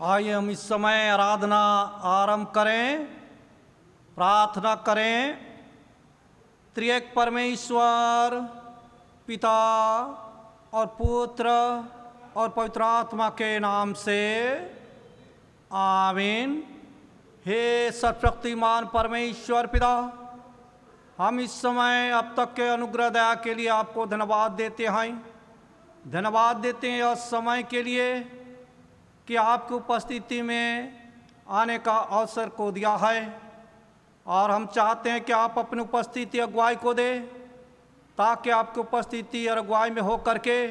आइए हम इस समय आराधना आरंभ करें, प्रार्थना करें। त्रिएक परमेश्वर पिता और पुत्र और पवित्र आत्मा के नाम से आमीन। हे सर्वशक्तिमान परमेश्वर पिता, हम इस समय अब तक के अनुग्रह दया के लिए आपको धन्यवाद देते हैं। धन्यवाद देते हैं इस समय के लिए कि आपकी उपस्थिति में आने का अवसर को दिया है, और हम चाहते हैं कि आप अपनी उपस्थिति अगुवाई को दें, ताकि आपकी उपस्थिति और अगुवाई में हो करके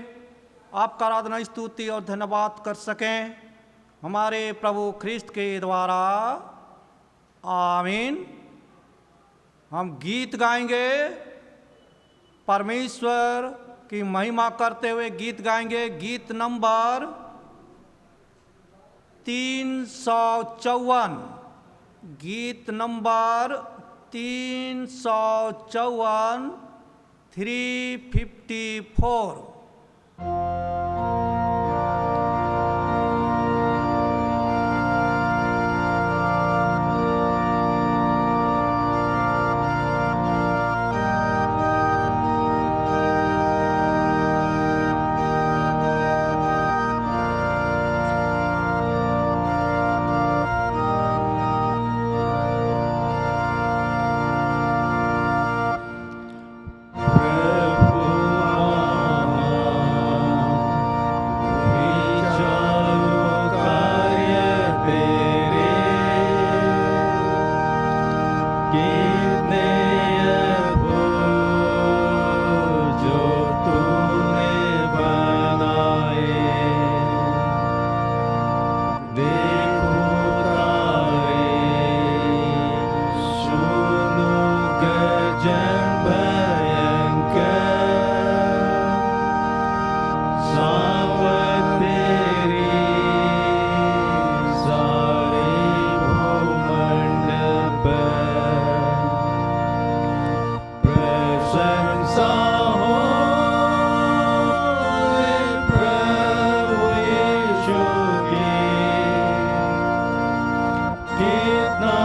आपका आराधना स्तुति और धन्यवाद कर सकें, हमारे प्रभु ख्रिस्त के द्वारा। आमीन। हम गीत गाएंगे, परमेश्वर की महिमा करते हुए गीत गाएंगे। गीत नंबर 354, गीत नंबर 354, 354। Kitna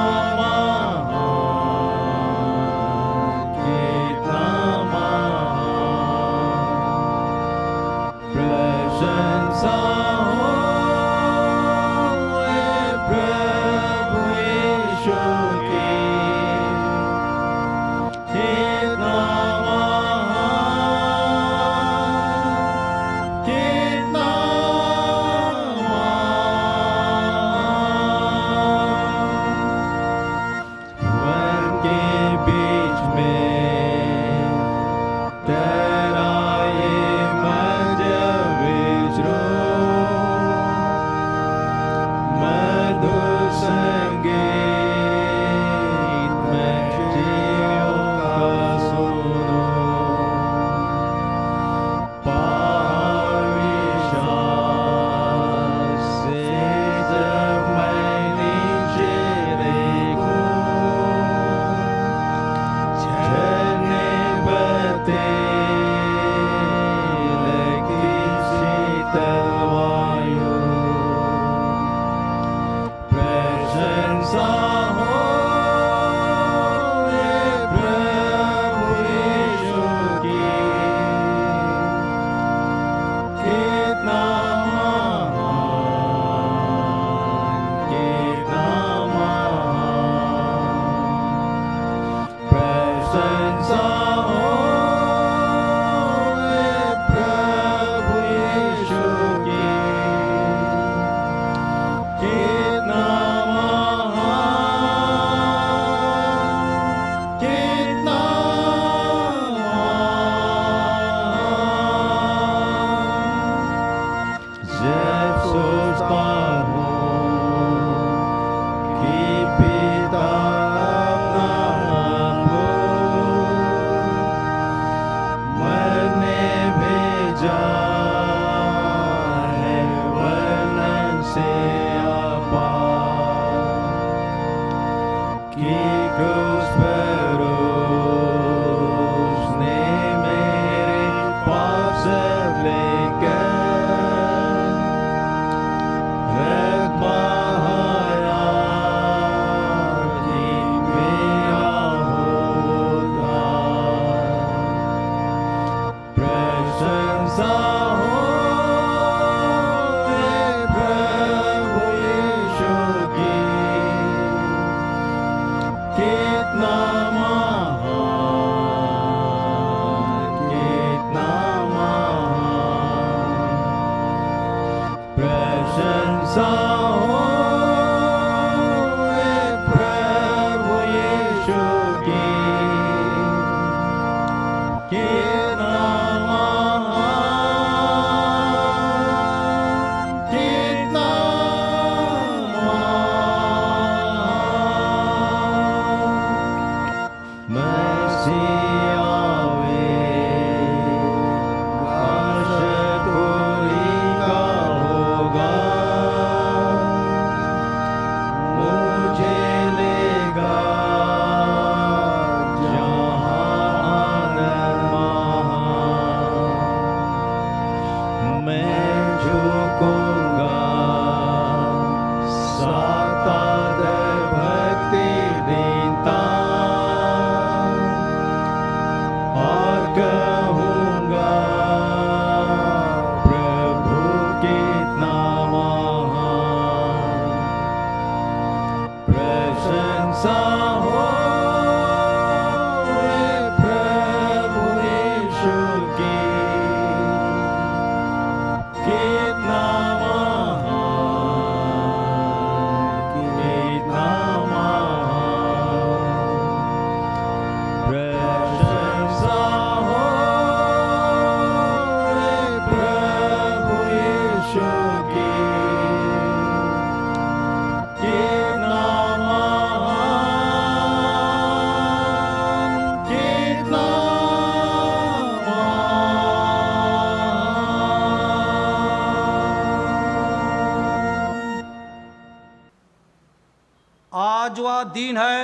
दिन है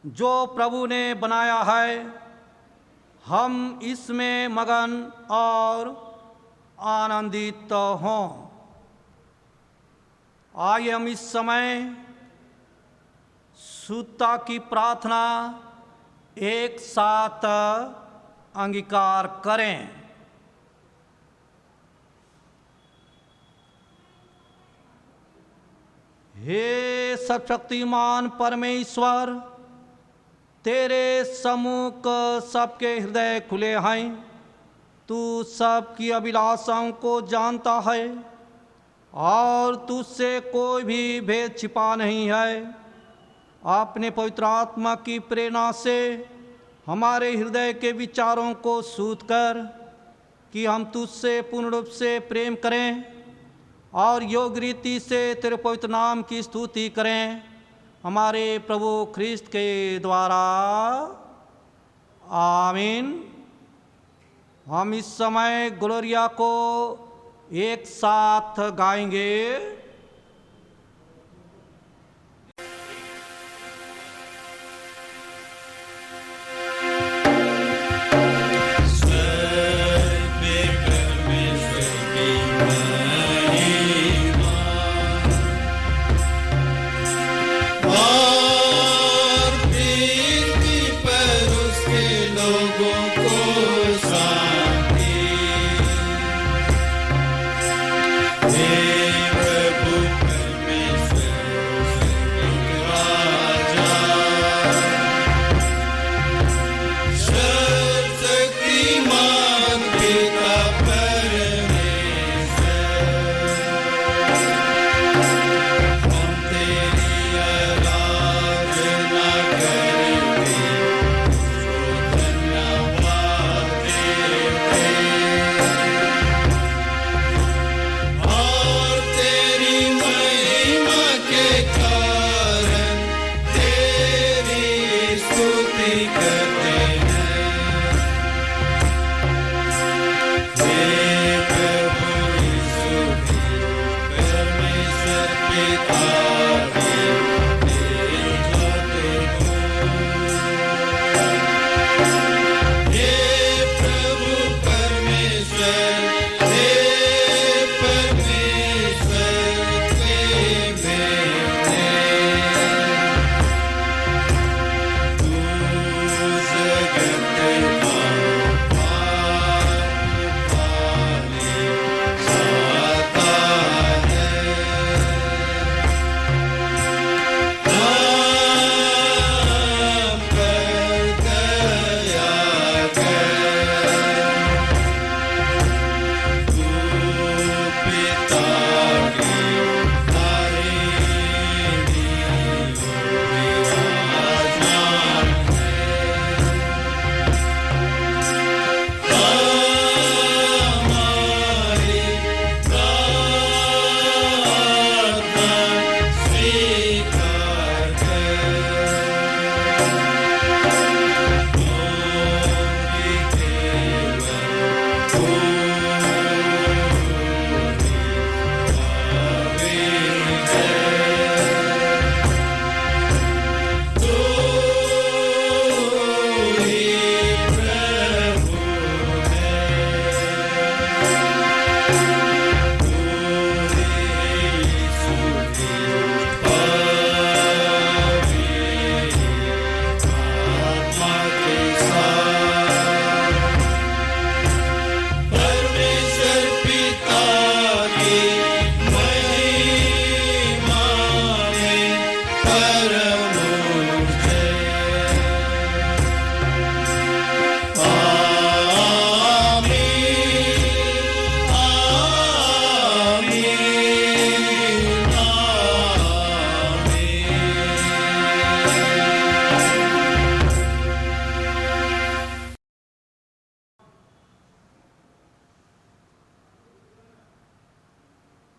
जो प्रभु ने बनाया है, हम इसमें मगन और आनंदित हों। आइए हम इस समय शुद्धता की प्रार्थना एक साथ अंगीकार करें। हे सर्वशक्तिमान परमेश्वर, तेरे सम्मुख सबके हृदय खुले हैं। तू सबकी अभिलाषाओं को जानता है और तुझसे कोई भी भेद छिपा नहीं है। अपने पवित्र आत्मा की प्रेरणा से हमारे हृदय के विचारों को शुद्ध कर कि हम तुझसे पूर्ण रूप से प्रेम करें और योग्य रीति से तेरे पवित्र नाम की स्तुति करें, हमारे प्रभु ख्रिस्त के द्वारा। आमीन। हम इस समय ग्लोरिया को एक साथ गाएंगे।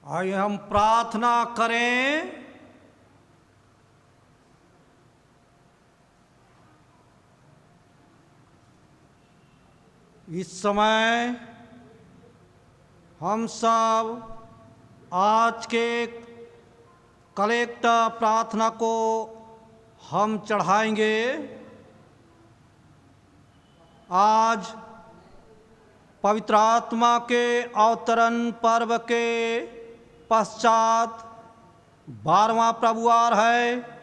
आइए हम प्रार्थना करें। इस समय हम सब आज के कलेक्ट प्रार्थना को हम चढ़ाएंगे। आज पवित्र आत्मा के अवतरण पर्व के पश्चात 12वां प्रभुवार है।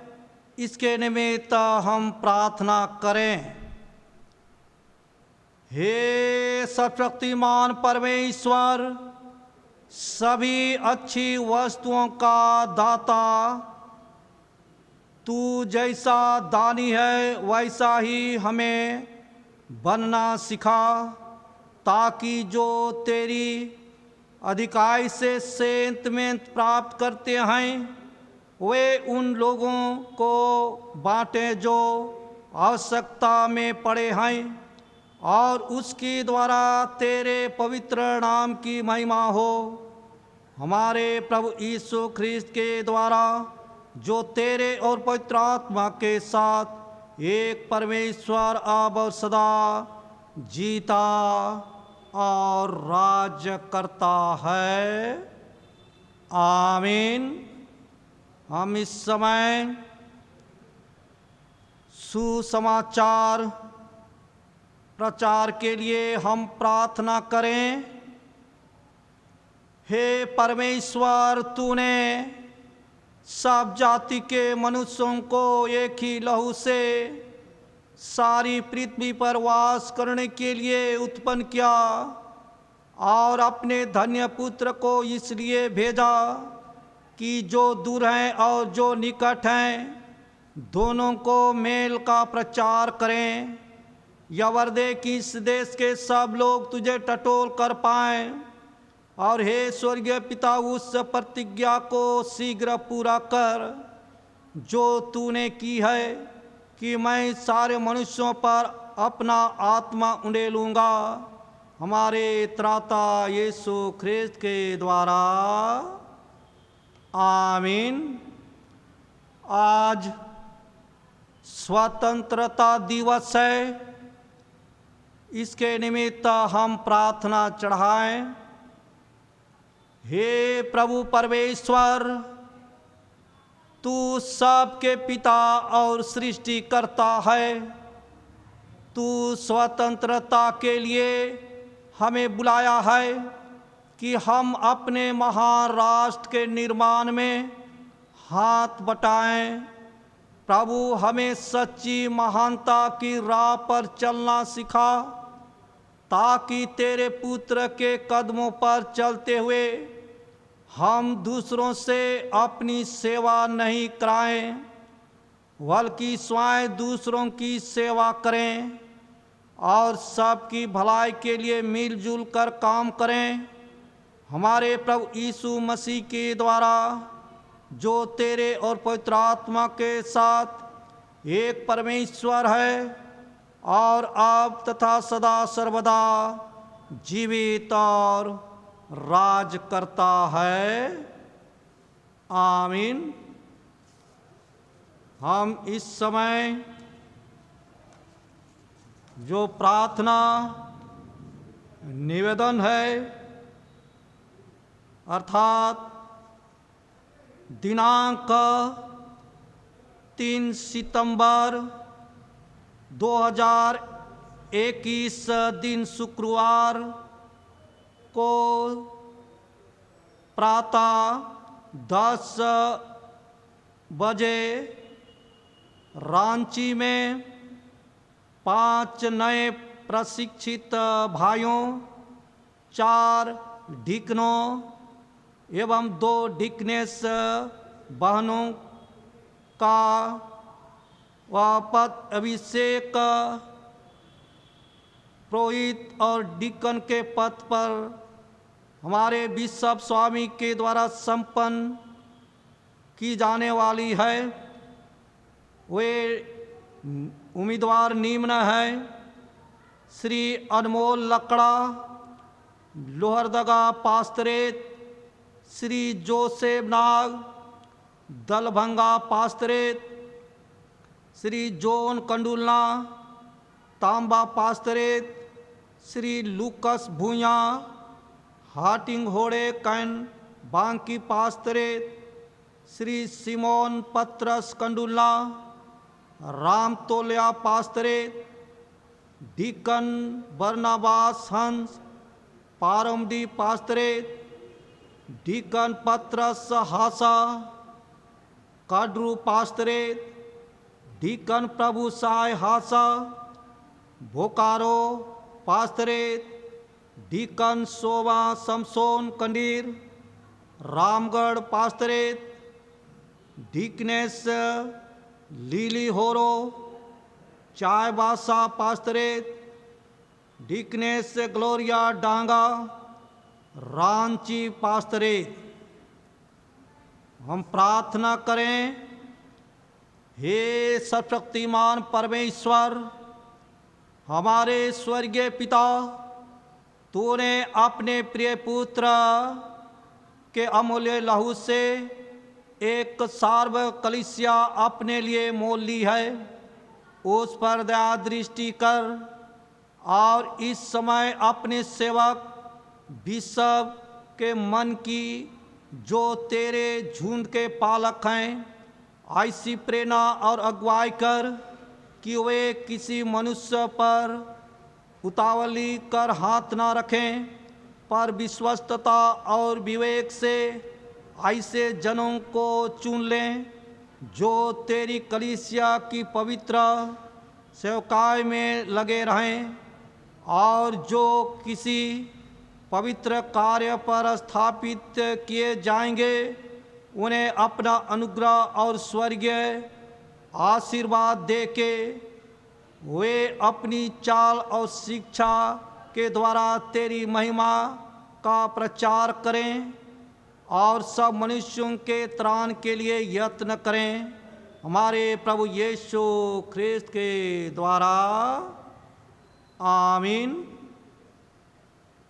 इसके निमित्त हम प्रार्थना करें। हे सर्वशक्तिमान परमेश्वर, सभी अच्छी वस्तुओं का दाता, तू जैसा दानी है वैसा ही हमें बनना सिखा, ताकि जो तेरी अधिकाई से सेंतमेंट प्राप्त करते हैं वे उन लोगों को बांटें जो आवश्यकता में पड़े हैं, और उसके द्वारा तेरे पवित्र नाम की महिमा हो। हमारे प्रभु यीशु ख्रिस्त के द्वारा, जो तेरे और पवित्र आत्मा के साथ एक परमेश्वर अब और सदा जीता और राज्य करता है। आमीन। हम इस समय सुसमाचार प्रचार के लिए हम प्रार्थना करें। हे परमेश्वर, तूने सब जाति के मनुष्यों को एक ही लहू से सारी पृथ्वी पर वास करने के लिए उत्पन्न किया, और अपने धन्य पुत्र को इसलिए भेजा कि जो दूर हैं और जो निकट हैं दोनों को मेल का प्रचार करें। यह वरदे कि इस देश के सब लोग तुझे टटोल कर पाएं, और हे स्वर्गीय पिता, उस प्रतिज्ञा को शीघ्र पूरा कर जो तूने की है कि मैं सारे मनुष्यों पर अपना आत्मा उंडेलूँगा। हमारे त्राता यीशु ख्रिस्त के द्वारा। आमीन। आज स्वतंत्रता दिवस है। इसके निमित्त हम प्रार्थना चढ़ाएं। हे प्रभु परमेश्वर, तू सबके पिता और सृष्टिकर्ता है। तू स्वतंत्रता के लिए हमें बुलाया है कि हम अपने महान राष्ट्र के निर्माण में हाथ बटाएं। प्रभु, हमें सच्ची महानता की राह पर चलना सिखा, ताकि तेरे पुत्र के कदमों पर चलते हुए हम दूसरों से अपनी सेवा नहीं कराएं, बल्कि स्वयं दूसरों की सेवा करें और सबकी भलाई के लिए मिलजुल कर काम करें। हमारे प्रभु यीशु मसीह के द्वारा, जो तेरे और पवित्र आत्मा के साथ एक परमेश्वर है और अब तथा सदा सर्वदा जीवित और राज करता है। आमीन। हम इस समय जो प्रार्थना निवेदन है, अर्थात दिनांक 3 सितंबर 2021 दिन शुक्रवार को प्रातः 10 बजे रांची में 5 नए प्रशिक्षित भाइयों, 4 डिकनों एवं 2 डिकनेस बहनों का पद अभिषेक पुरोहित और डिकन के पद पर हमारे बिशप स्वामी के द्वारा संपन्न की जाने वाली है। वे उम्मीदवार निम्न हैं: श्री अनमोल लकड़ा, लोहरदगा पास्तरेत; श्री जोसेफ नाग, दलभंगा पास्तरेत; श्री जोन कंडुलना, तांबा पास्तरेत; श्री लूकस भूया, हाटिंग होड़े कैन बांकी पास्तरेत; श्री सिमोन पत्रस कंडुल्ला, राम तोल्या पास्तरे, डीकन बरनाबास हंस, पारमडी पास्तरे, डीकन पत्रस हासा, काड्रू पास्तरे, डीकन प्रभु साय हासा, बोकारो पास्तरे, डीकन सोवा समसोन कंडीर, रामगढ़ पास्तरे, डीकनेस लीली होरो, चायबासा पास्तरे, डीकनेस ग्लोरिया डांगा, रांची पास्तरे। हम प्रार्थना करें। हे सर्वशक्तिमान परमेश्वर, हमारे स्वर्गीय पिता, तूने अपने प्रिय पुत्र के अमूल्य लहू से एक सार्व कलीसिया अपने लिए मोल ली है। उस पर दया दृष्टि कर और इस समय अपने सेवक बिशप के मन की, जो तेरे झुंड के पालक हैं, ऐसी प्रेरणा और अगुवाई कर कि वे किसी मनुष्य पर उतावली कर हाथ ना रखें, पर विश्वस्तता और विवेक से ऐसे जनों को चुन लें जो तेरी कलीसिया की पवित्र सेवकाई में लगे रहें और जो किसी पवित्र कार्य पर स्थापित किए जाएंगे, उन्हें अपना अनुग्रह और स्वर्गीय आशीर्वाद दे के वे अपनी चाल और शिक्षा के द्वारा तेरी महिमा का प्रचार करें और सब मनुष्यों के त्राण के लिए यत्न करें। हमारे प्रभु यीशु ख्रिस्त के द्वारा, आमीन।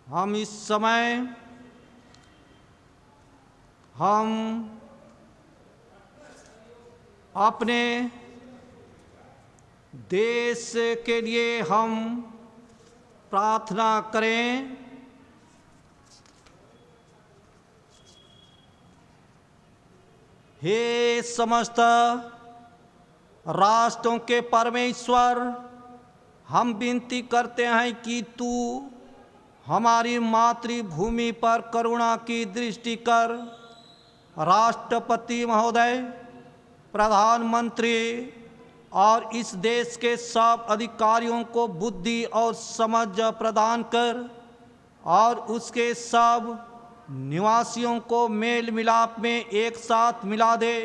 हम इस समय अपने देश के लिए हम प्रार्थना करें। हे समस्त राष्ट्रों के परमेश्वर, हम विनती करते हैं कि तू हमारी मातृभूमि पर करुणा की दृष्टि कर। राष्ट्रपति महोदय, प्रधानमंत्री और इस देश के सब अधिकारियों को बुद्धि और समझ प्रदान कर और उसके सब निवासियों को मेल मिलाप में एक साथ मिला दे।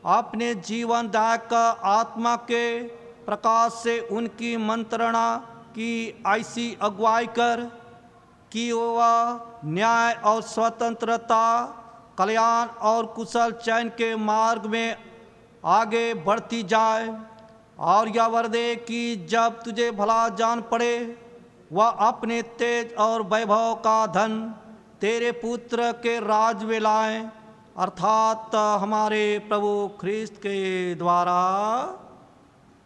अपने जीवनदायक आत्मा के प्रकाश से उनकी मंत्रणा की ऐसी अगुवाई कर कि वह न्याय और स्वतंत्रता, कल्याण और कुशल चयन के मार्ग में आगे बढ़ती जाए। और यह वर दे कि जब तुझे भला जान पड़े, वह अपने तेज और वैभव का धन तेरे पुत्र के राज में लाए, अर्थात हमारे प्रभु ख्रिस्त के द्वारा,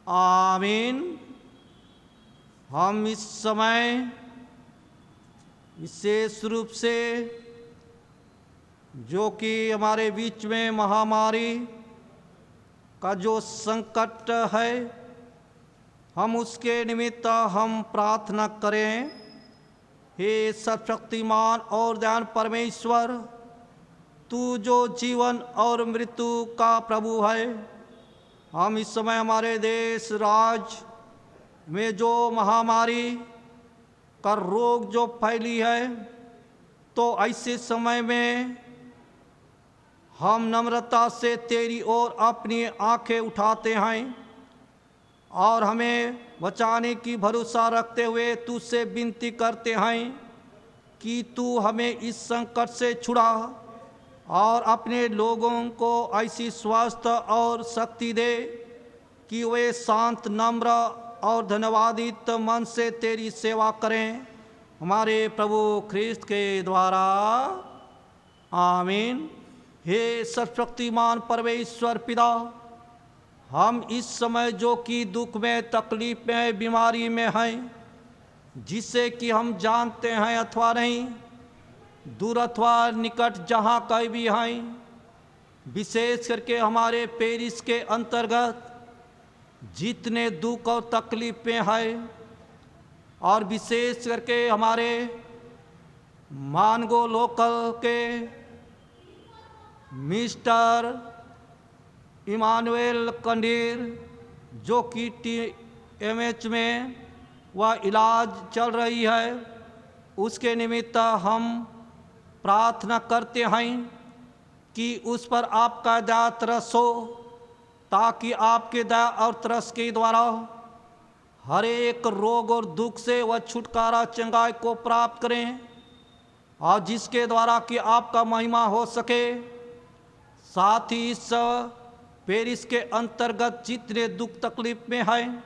आमीन। हम इस समय विशेष रूप से जो कि हमारे बीच में महामारी का जो संकट है, हम उसके निमित्त हम प्रार्थना करें। हे सर्वशक्तिमान और दयान परमेश्वर, तू जो जीवन और मृत्यु का प्रभु है, हम इस समय हमारे देश राज्य में जो महामारी का रोग जो फैली है, तो ऐसे समय में हम नम्रता से तेरी ओर अपनी आंखें उठाते हैं और हमें बचाने की भरोसा रखते हुए तुझसे विनती करते हैं कि तू हमें इस संकट से छुड़ा और अपने लोगों को ऐसी स्वास्थ्य और शक्ति दे कि वे शांत, नम्र और धन्यवादित मन से तेरी सेवा करें। हमारे प्रभु ख्रिस्त के द्वारा, आमीन। हे सर्वशक्तिमान परमेश्वर पिता, हम इस समय जो कि दुख में, तकलीफ में, बीमारी में हैं, जिससे कि हम जानते हैं अथवा नहीं, दूर अथवा निकट जहाँ कहीं भी हैं, विशेष करके हमारे पेरिस के अंतर्गत जितने दुख और तकलीफें हैं, और विशेष करके हमारे मानगो लोकल के मिस्टर इमानुएल कंडीर जो कि TMH में वह इलाज चल रही है, उसके निमित्त हम प्रार्थना करते हैं कि उस पर आपका दया तरस हो, ताकि आपके दया और तरस के द्वारा हर एक रोग और दुख से वह छुटकारा चंगाई को प्राप्त करें, और जिसके द्वारा कि आपका महिमा हो सके। साथ ही इस पेरिस के अंतर्गत जितने दुख तकलीफ में हैं,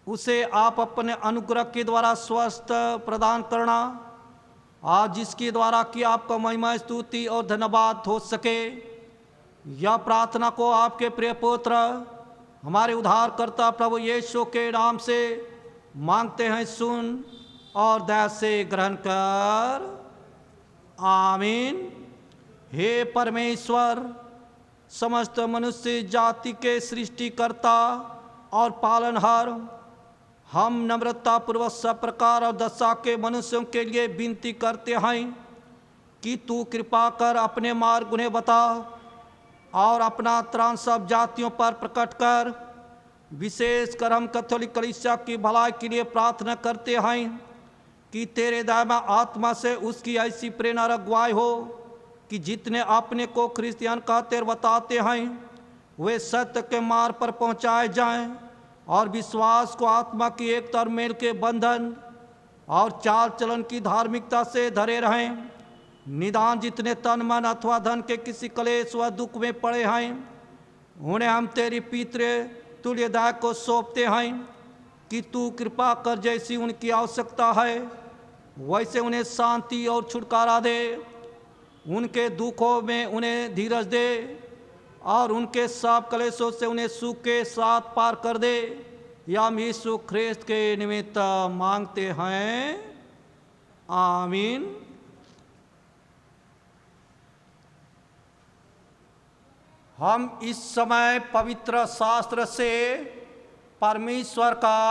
उसे आप अपने अनुग्रह के द्वारा स्वस्थ प्रदान करना, आज जिसके द्वारा कि आपका महिमा स्तुति और धन्यवाद हो सके। यह प्रार्थना को आपके प्रिय पुत्र हमारे उद्धारकर्ता प्रभु यीशु के नाम से मांगते हैं, सुन और दया से ग्रहण कर। आमीन। हे परमेश्वर, समस्त मनुष्य जाति के सृष्टिकर्ता और पालनहार, हम नम्रता पूर्वक सब प्रकार और दशा के मनुष्यों के लिए विनती करते हैं कि तू कृपा कर अपने मार्ग उन्हें बता और अपना त्राण सब जातियों पर प्रकट कर। विशेषकर हम कैथोलिक कलीसिया की भलाई के लिए प्रार्थना करते हैं कि तेरे दायमा आत्मा से उसकी ऐसी प्रेरणा अगुवाई हो कि जितने अपने को क्रिश्चियन कहते बताते हैं वे सत्य के मार्ग पर पहुंचाए जाएं, और विश्वास को आत्मा की एकता और मेल के बंधन और चाल चलन की धार्मिकता से धरे रहें। निदान जितने तन मन अथवा धन के किसी क्लेश व दुख में पड़े हैं, उन्हें हम तेरी पितृ तुल्य दया को सौंपते हैं कि तू कृपा कर जैसी उनकी आवश्यकता है वैसे उन्हें शांति और छुटकारा दे। उनके दुखों में उन्हें धीरज दे और उनके सब क्लेशों से उन्हें सुख के साथ पार कर दे। या हम यीशु ख्रिस्त के निमित्त मांगते हैं। आमीन। हम इस समय पवित्र शास्त्र से परमेश्वर का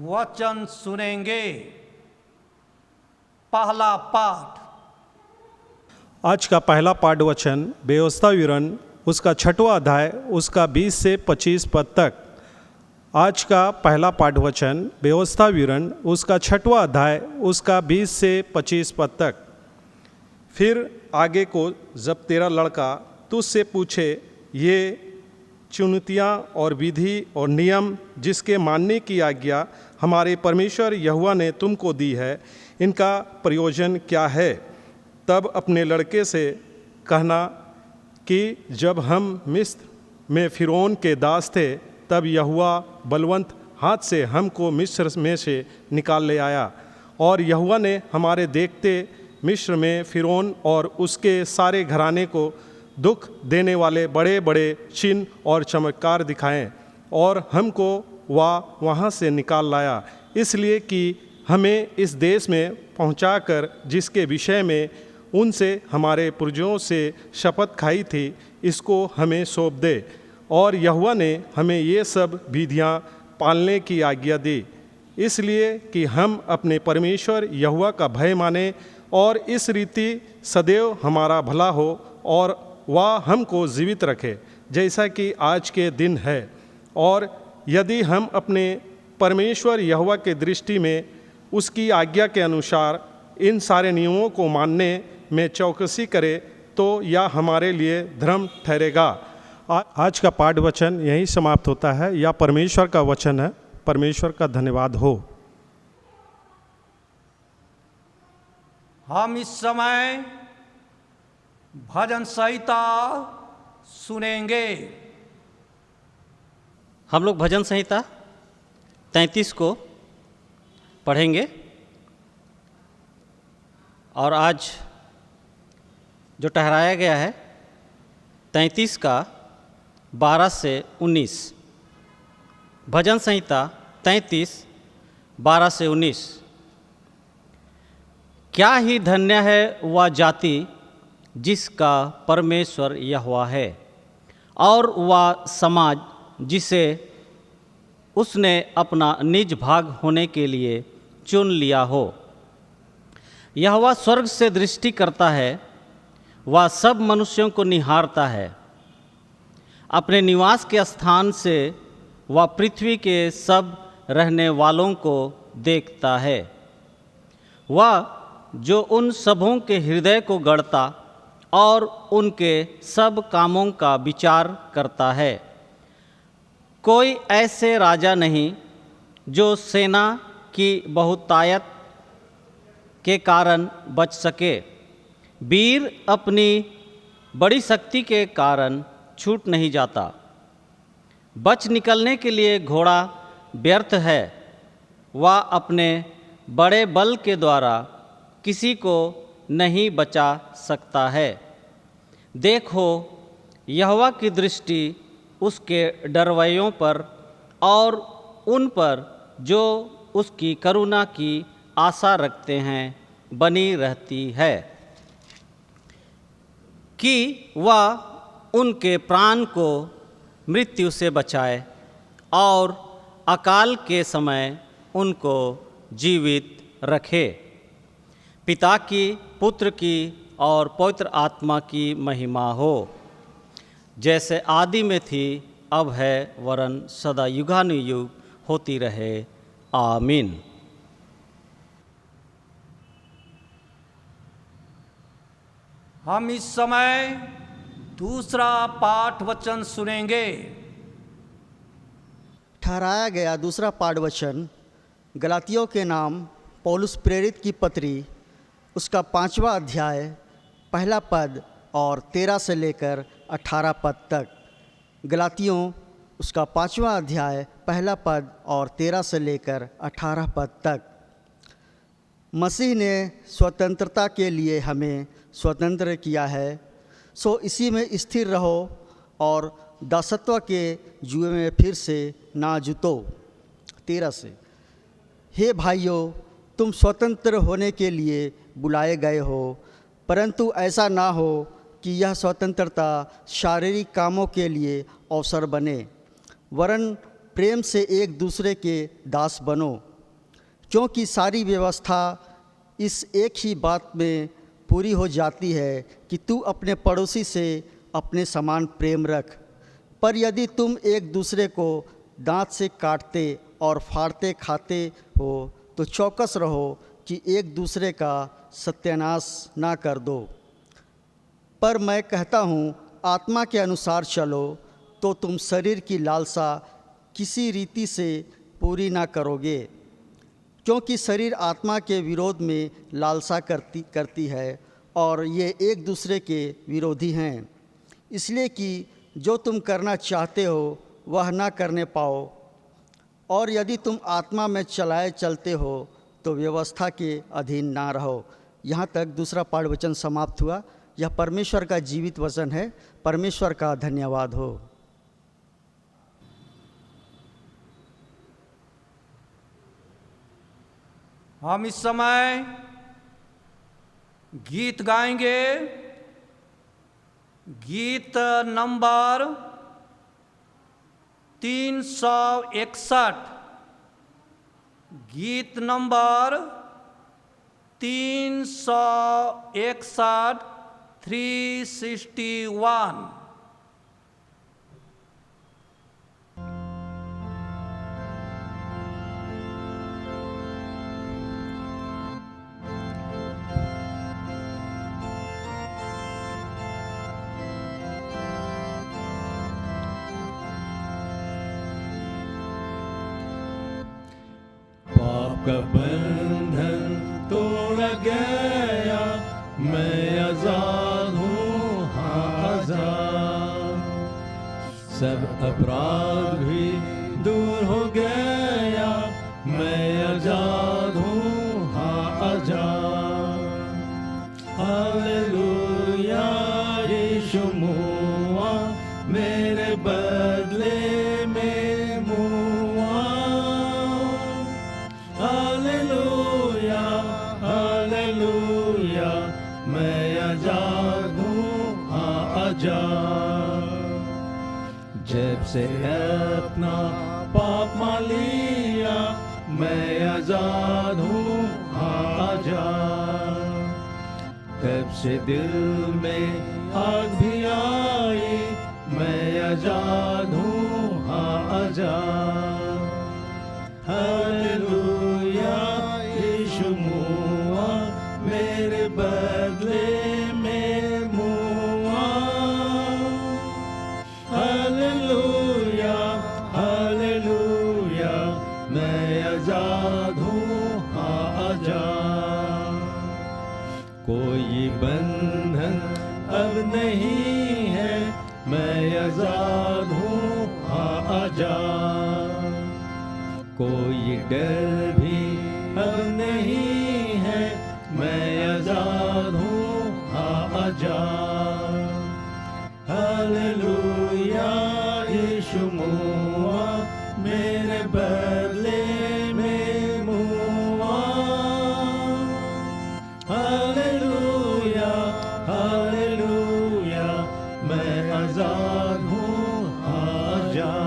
वचन सुनेंगे। पहला पाठ। आज का पहला पाठ वचन व्यवस्था विवरण उसका 6वां अध्याय उसका 20 से 25 पद तक। आज का पहला पाठ वचन व्यवस्था विवरण उसका 6वां अध्याय उसका 20 से 25 पद तक। फिर आगे को जब तेरा लड़का तुझसे पूछे ये चुनौतियाँ और विधि और नियम जिसके मानने की आज्ञा हमारे परमेश्वर यहोवा ने तुमको दी है, इनका प्रयोजन क्या है, तब अपने लड़के से कहना कि जब हम मिस्र में फिरौन के दास थे तब यहोवा बलवंत हाथ से हमको मिस्र में से निकाल ले आया, और यहोवा ने हमारे देखते मिस्र में फिरौन और उसके सारे घराने को दुख देने वाले बड़े बड़े चिन्ह और चमत्कार दिखाएं, और हमको वहाँ से निकाल लाया, इसलिए कि हमें इस देश में पहुँचाकर जिसके विषय में उनसे हमारे पूर्वजों से शपथ खाई थी, इसको हमें सौंप दे। और यहोवा ने हमें ये सब विधियाँ पालने की आज्ञा दी, इसलिए कि हम अपने परमेश्वर यहोवा का भय माने और इस रीति सदैव हमारा भला हो और वह हमको जीवित रखे जैसा कि आज के दिन है। और यदि हम अपने परमेश्वर यहोवा के दृष्टि में उसकी आज्ञा के अनुसार इन सारे नियमों को मानने में चौकसी करें तो यह हमारे लिए धर्म ठहरेगा। आज का पाठ वचन यहीं समाप्त होता है। यह परमेश्वर का वचन है। परमेश्वर का धन्यवाद हो। हम इस समय भजन संहिता सुनेंगे। हम लोग भजन संहिता 33 को पढ़ेंगे, और आज जो ठहराया गया है 33 का 12 से 19। भजन संहिता 33 12 से 19। क्या ही धन्य है वह जाति जिसका परमेश्वर यहोवा है, और वह समाज जिसे उसने अपना निज भाग होने के लिए चुन लिया हो। यहोवा स्वर्ग से दृष्टि करता है, वह सब मनुष्यों को निहारता है। अपने निवास के स्थान से वह पृथ्वी के सब रहने वालों को देखता है। वह जो उन सबों के हृदय को गढ़ता और उनके सब कामों का विचार करता है। कोई ऐसे राजा नहीं जो सेना की बहुतायत के कारण बच सके। वीर अपनी बड़ी शक्ति के कारण छूट नहीं जाता। बच निकलने के लिए घोड़ा व्यर्थ है, वह अपने बड़े बल के द्वारा किसी को नहीं बचा सकता है। देखो, यहोवा की दृष्टि उसके डरवैयों पर और उन पर जो उसकी करुणा की आशा रखते हैं बनी रहती है, कि वह उनके प्राण को मृत्यु से बचाए और अकाल के समय उनको जीवित रखे। पिता की, पुत्र की और पवित्र आत्मा की महिमा हो, जैसे आदि में थी, अब है, वरन सदा युगानुयुग होती रहे। आमीन। हम इस समय दूसरा पाठ वचन सुनेंगे। ठहराया गया दूसरा पाठ वचन गलातियों के नाम पौलुस प्रेरित की पत्री, उसका 5वां अध्याय, पहला पद और 13 से लेकर 18 पद तक। गलातियों उसका 5वां अध्याय, पहला पद और 13 से लेकर 18 पद तक। मसीह ने स्वतंत्रता के लिए हमें स्वतंत्र किया है, सो इसी में स्थिर रहो और दासत्व के जुए में फिर से ना जुतो। 13 से, हे भाइयों, तुम स्वतंत्र होने के लिए बुलाए गए हो, परंतु ऐसा ना हो कि यह स्वतंत्रता शारीरिक कामों के लिए अवसर बने, वरन प्रेम से एक दूसरे के दास बनो। क्योंकि सारी व्यवस्था इस एक ही बात में पूरी हो जाती है कि तू अपने पड़ोसी से अपने समान प्रेम रख। पर यदि तुम एक दूसरे को दांत से काटते और फाड़ते खाते हो तो चौकस रहो कि एक दूसरे का सत्यानाश ना कर दो। पर मैं कहता हूँ, आत्मा के अनुसार चलो तो तुम शरीर की लालसा किसी रीति से पूरी ना करोगे। क्योंकि शरीर आत्मा के विरोध में लालसा करती है और ये एक दूसरे के विरोधी हैं, इसलिए कि जो तुम करना चाहते हो वह ना करने पाओ। और यदि तुम आत्मा में चलाए चलते हो तो व्यवस्था के अधीन ना रहो। यहाँ तक दूसरा पाठ वचन समाप्त हुआ। यह परमेश्वर का जीवित वचन है। परमेश्वर का धन्यवाद हो। हम इस समय गीत गाएंगे। गीत नंबर 361। गीत नंबर 361, 361। का बंधन तोड़ा गया, मैं आजाद हूँ, हाँ आजाद। सब अपराध भी दूर हो गया, मैं आजाद हूँ, हाँ आजाद। हालेलुया, यीशु मुआ मेरे बदले में मुआ। हालेलुया, हालेलुया, मैं आजाद हूँ, से अपना पाप मान लिया, मैं आजाद हूँ आजाद। तब से दिल में आग भी आई, मैं आजाद हूँ आजाद। हालेलुया यीशु मुआ, मेरे बदले में मुआ। हालेलुया हालेलुया, मैं आजाद हूँ आजाद। कोई बंधन अब नहीं है, मैं आजाद हूँ आजाद। कोई डर भी अब नहीं है, मैं आजाद हूँ आजाद। हालेलुया यीशु मुआ, मेरे बदले में मुआ। हालेलुया हालेलुया, मैं आजाद हूँ आजाद।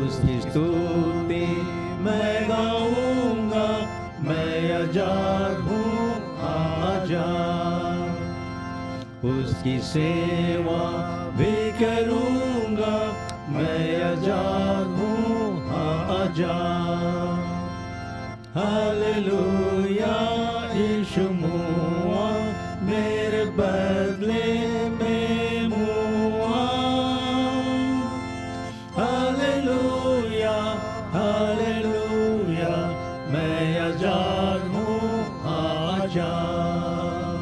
उसकी स्तुति मैं गाऊंगा, मैं आजाद हूँ आजाद। उसकी सेवा भी करूंगा, मैं आजाद हूँ आजाद। हालेलुया यीशु मुआ, मेरे बदले में मुआ। हालेलुया हालेलुया, मैं आजाद हूँ आजाद।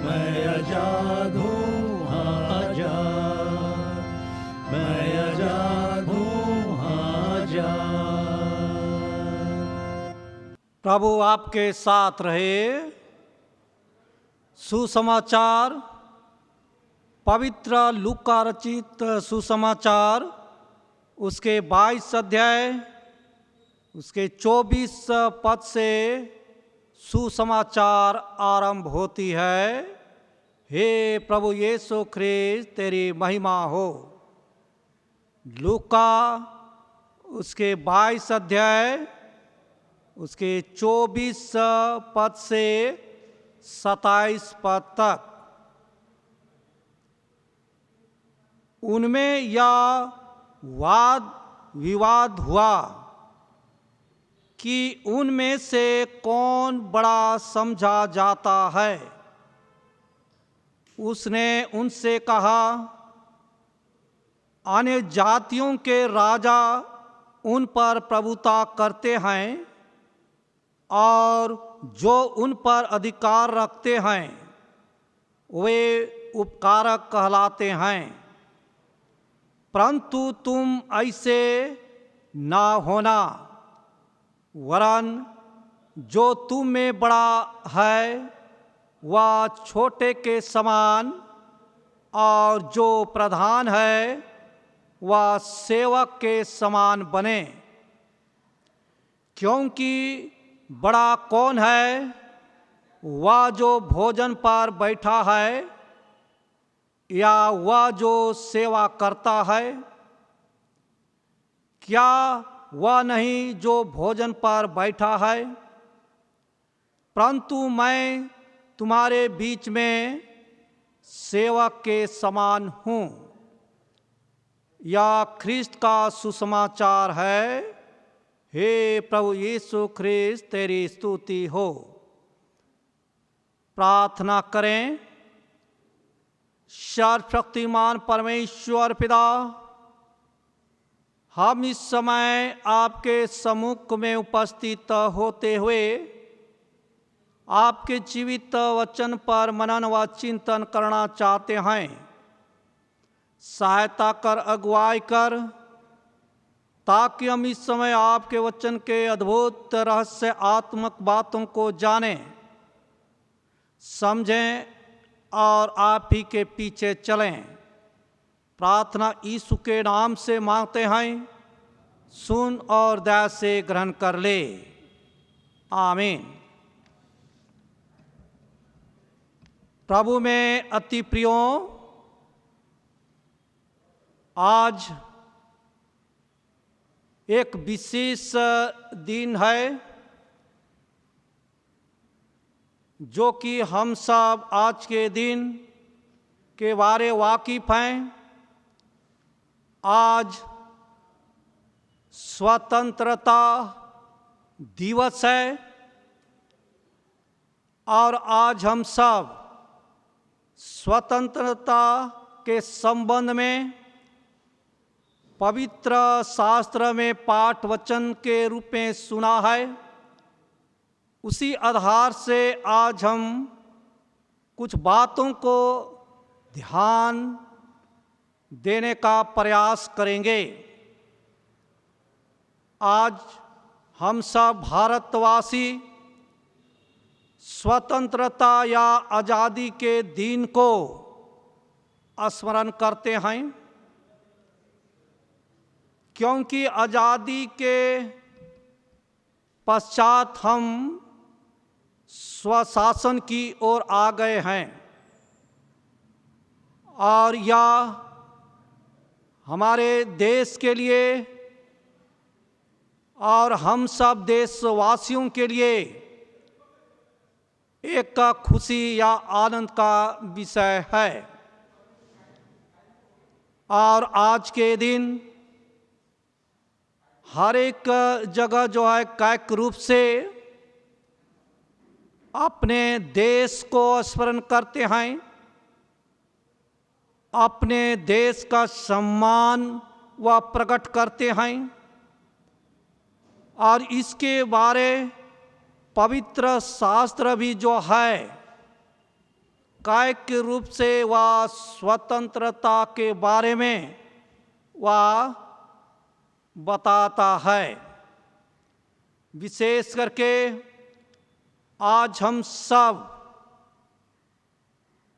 मैं आजाद हूँ आजाद। मैं आजाद हूँ आजाद। प्रभु आपके साथ रहे। सुसमाचार पवित्र लूका रचित सुसमाचार उसके 22 अध्याय उसके 24 पद से सुसमाचार आरंभ होती है। हे प्रभु यीशु ख्रिस्त, तेरी महिमा हो। लूका उसके 22 अध्याय उसके 24 पद से 27 पद तक। उनमें यह वाद विवाद हुआ कि उनमें से कौन बड़ा समझा जाता है। उसने उनसे कहा, अन्य जातियों के राजा उन पर प्रभुता करते हैं और जो उन पर अधिकार रखते हैं वे उपकारक कहलाते हैं। परंतु तुम ऐसे ना होना, वरन जो तुम में बड़ा है वह छोटे के समान, और जो प्रधान है वह सेवक के समान बने। क्योंकि बड़ा कौन है, वह जो भोजन पर बैठा है या वह जो सेवा करता है? क्या वह नहीं जो भोजन पर बैठा है? परंतु मैं तुम्हारे बीच में सेवक के समान हूँ। यह ख्रिस्त का सुसमाचार है। हे प्रभु यीशु ख्रिस्त, तेरी स्तुति हो। प्रार्थना करें। सर्वशक्तिमान परमेश्वर पिता, हम इस समय आपके सम्मुख में उपस्थित होते हुए आपके जीवित वचन पर मनन व चिंतन करना चाहते हैं। सहायता कर, अगुवाई कर, ताकि हम इस समय आपके वचन के अद्भुत रहस्यात्मक बातों को जानें, समझें और आप ही के पीछे चलें। प्रार्थना यीशु के नाम से मांगते हैं, सुन और दया से ग्रहण कर ले। आमीन। प्रभु में अति प्रियों, आज एक विशेष दिन है जो कि हम सब आज के दिन के बारे वाकिफ हैं। आज स्वतंत्रता दिवस है और आज हम सब स्वतंत्रता के संबंध में पवित्र शास्त्र में पाठ वचन के रूप में सुना है। उसी आधार से आज हम कुछ बातों को ध्यान देने का प्रयास करेंगे। आज हम सब भारतवासी स्वतंत्रता या आज़ादी के दिन को स्मरण करते हैं, क्योंकि आज़ादी के पश्चात हम स्वशासन की ओर आ गए हैं और यह हमारे देश के लिए और हम सब देशवासियों के लिए एक खुशी या आनंद का विषय है। और आज के दिन हर एक जगह जो है कायिक रूप से अपने देश को स्मरण करते हैं, अपने देश का सम्मान व प्रकट करते हैं और इसके बारे पवित्र शास्त्र भी जो है कायिक रूप से वह स्वतंत्रता के बारे में वह बताता है। विशेष करके आज हम सब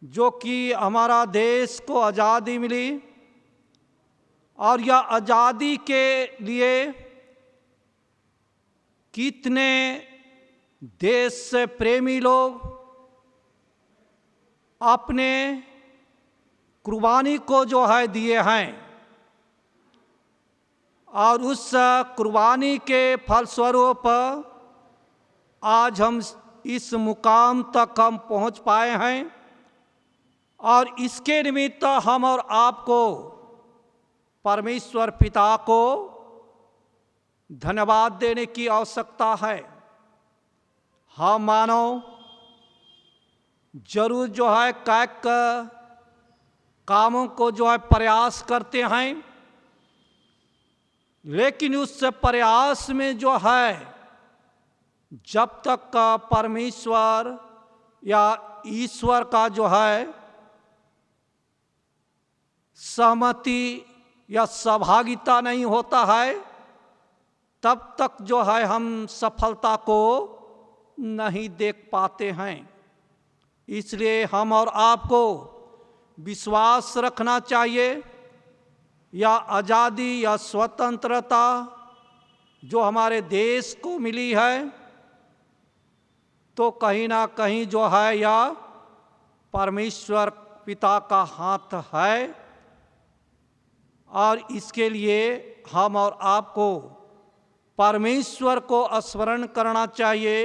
जो कि हमारा देश को आज़ादी मिली और यह आज़ादी के लिए कितने देश से प्रेमी लोग अपने कुर्बानी को जो है दिए हैं और उस कुर्बानी के फलस्वरूप आज हम इस मुकाम तक हम पहुंच पाए हैं और इसके निमित्त हम और आपको परमेश्वर पिता को धन्यवाद देने की आवश्यकता है। हम मानव जरूर जो है कायिक कामों को जो है प्रयास करते हैं, लेकिन उस प्रयास में जो है जब तक परमेश्वर या ईश्वर का जो है सहमति या सहभागिता नहीं होता है, तब तक जो है हम सफलता को नहीं देख पाते हैं। इसलिए हम और आपको विश्वास रखना चाहिए या आज़ादी या स्वतंत्रता जो हमारे देश को मिली है तो कहीं ना कहीं जो है या परमेश्वर पिता का हाथ है और इसके लिए हम और आपको परमेश्वर को स्मरण करना चाहिए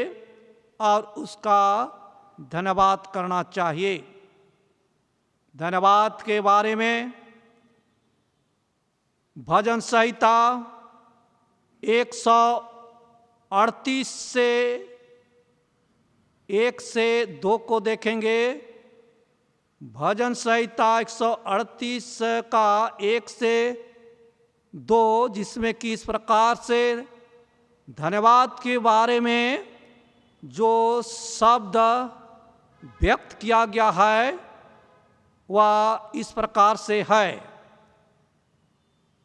और उसका धन्यवाद करना चाहिए। धन्यवाद के बारे में भजन संहिता 138 से 1 से 2 को देखेंगे। भजन संहिता 138 का 1 से 2, जिसमें कि इस प्रकार से धन्यवाद के बारे में जो शब्द व्यक्त किया गया है वह इस प्रकार से है।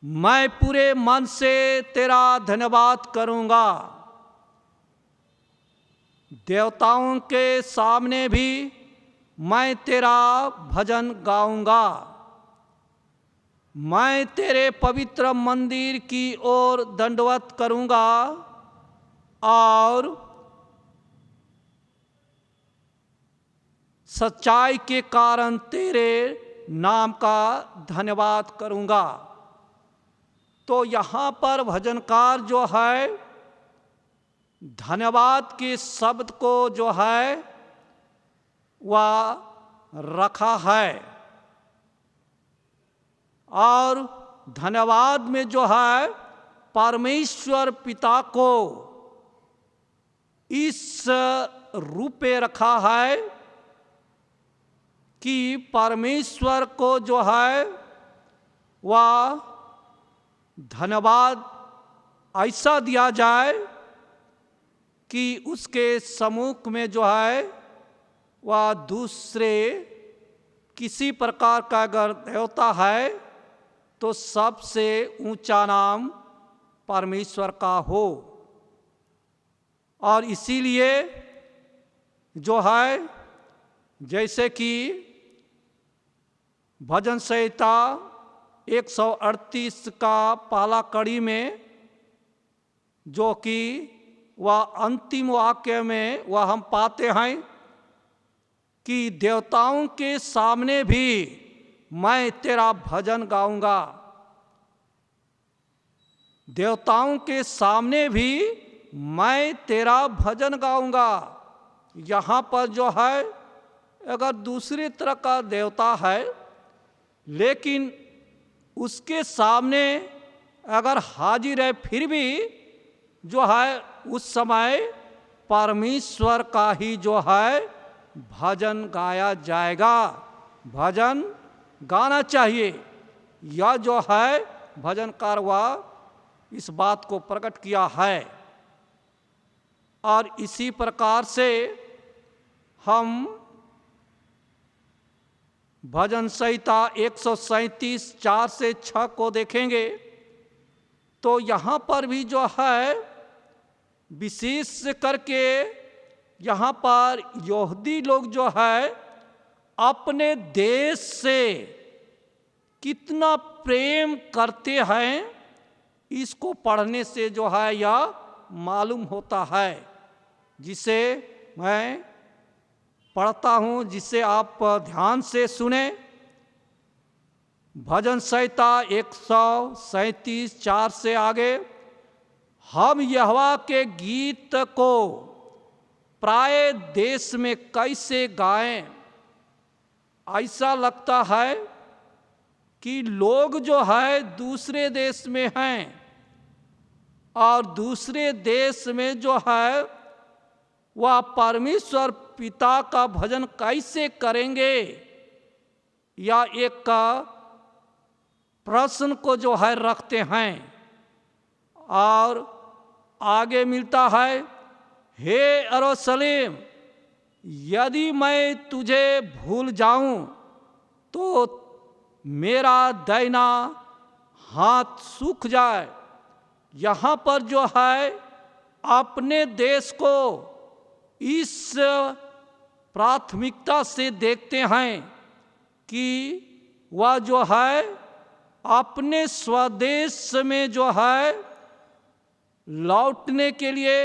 मैं पूरे मन से तेरा धन्यवाद करूंगा, देवताओं के सामने भी मैं तेरा भजन गाऊंगा। मैं तेरे पवित्र मंदिर की ओर दंडवत करूंगा और सच्चाई के कारण तेरे नाम का धन्यवाद करूंगा। तो यहाँ पर भजनकार जो है धन्यवाद के शब्द को जो है वह रखा है, और धन्यवाद में जो है परमेश्वर पिता को इस रूप में रखा है कि परमेश्वर को जो है वह धन्यवाद ऐसा दिया जाए कि उसके सम्मुख में जो है वह दूसरे किसी प्रकार का अगर देवता है तो सबसे ऊंचा नाम परमेश्वर का हो। और इसीलिए जो है जैसे कि भजन संहिता 138 का पहला कड़ी में जो कि वह अंतिम वाक्य में वह हम पाते हैं कि देवताओं के सामने भी मैं तेरा भजन गाऊंगा। देवताओं के सामने भी मैं तेरा भजन गाऊंगा। यहाँ पर जो है अगर दूसरी तरह का देवता है लेकिन उसके सामने अगर हाजिर है फिर भी जो है उस समय परमेश्वर का ही जो है भजन गाया जाएगा, भजन गाना चाहिए। यह जो है भजनकार वह इस बात को प्रकट किया है। और इसी प्रकार से हम भजन संहिता 137 4 से 6 को देखेंगे तो यहाँ पर भी जो है विशेष करके यहाँ पर यहूदी लोग जो है अपने देश से कितना प्रेम करते हैं इसको पढ़ने से जो है यह मालूम होता है, जिसे मैं पढ़ता हूँ, जिसे आप ध्यान से सुने। भजन संहिता 137 4 से आगे, हम यहोवा के गीत को प्राय देश में कैसे गाएं। ऐसा लगता है कि लोग जो है दूसरे देश में हैं और दूसरे देश में जो है वह परमेश्वर पिता का भजन कैसे करेंगे, या एक का प्रश्न को जो है रखते हैं। और आगे मिलता है, हे यरूशलेम, यदि मैं तुझे भूल जाऊं तो मेरा दाहिना हाथ सूख जाए। यहाँ पर जो है अपने देश को इस प्राथमिकता से देखते हैं कि वह जो है अपने स्वदेश में जो है लौटने के लिए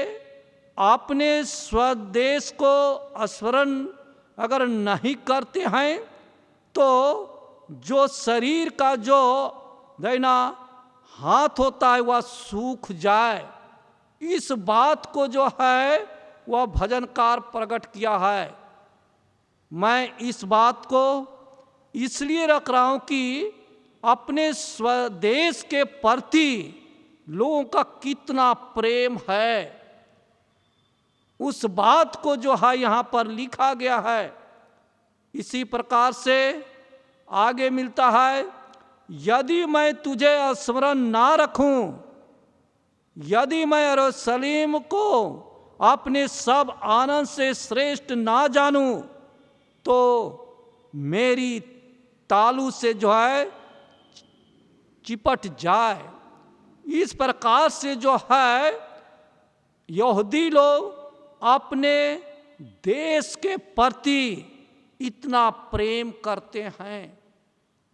अपने स्वदेश को स्मरण अगर नहीं करते हैं तो जो शरीर का जो दाहिना हाथ होता है वह सूख जाए। इस बात को जो है वह भजनकार प्रकट किया है। मैं इस बात को इसलिए रख रहा हूं कि अपने स्वदेश के प्रति लोगों का कितना प्रेम है, उस बात को जो है यहाँ पर लिखा गया है। इसी प्रकार से आगे मिलता है, यदि मैं तुझे स्मरण ना रखूं, यदि मैं यरूशलेम को अपने सब आनंद से श्रेष्ठ ना जानूं तो मेरी तालू से जो है चिपट जाए। इस प्रकार से जो है यहूदी लोग अपने देश के प्रति इतना प्रेम करते हैं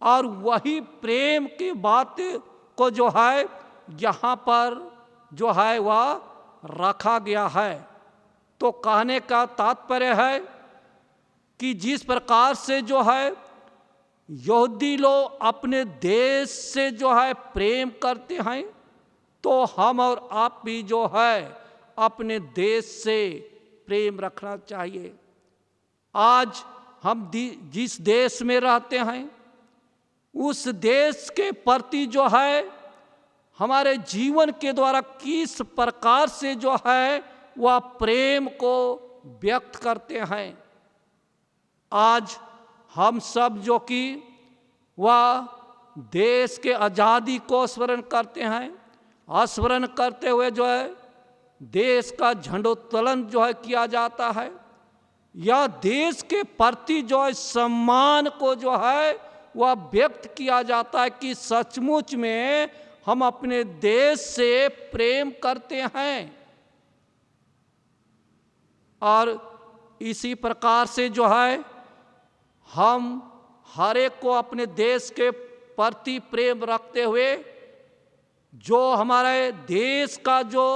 और वही प्रेम की बात को जो है यहाँ पर जो है वह रखा गया है। तो कहने का तात्पर्य है कि जिस प्रकार से जो है यहूदी लोग अपने देश से जो है प्रेम करते हैं, तो हम और आप भी जो है अपने देश से प्रेम रखना चाहिए। आज हम जिस देश में रहते हैं उस देश के प्रति जो है हमारे जीवन के द्वारा किस प्रकार से जो है वह प्रेम को व्यक्त करते हैं। आज हम सब जो कि वह देश के आज़ादी को स्मरण करते हैं, स्मरण करते हुए जो है देश का झंडोत्तोलन जो है किया जाता है, या देश के प्रति जो है सम्मान को जो है वह व्यक्त किया जाता है कि सचमुच में हम अपने देश से प्रेम करते हैं। और इसी प्रकार से जो है हम हर एक को अपने देश के प्रति प्रेम रखते हुए जो हमारे देश का जो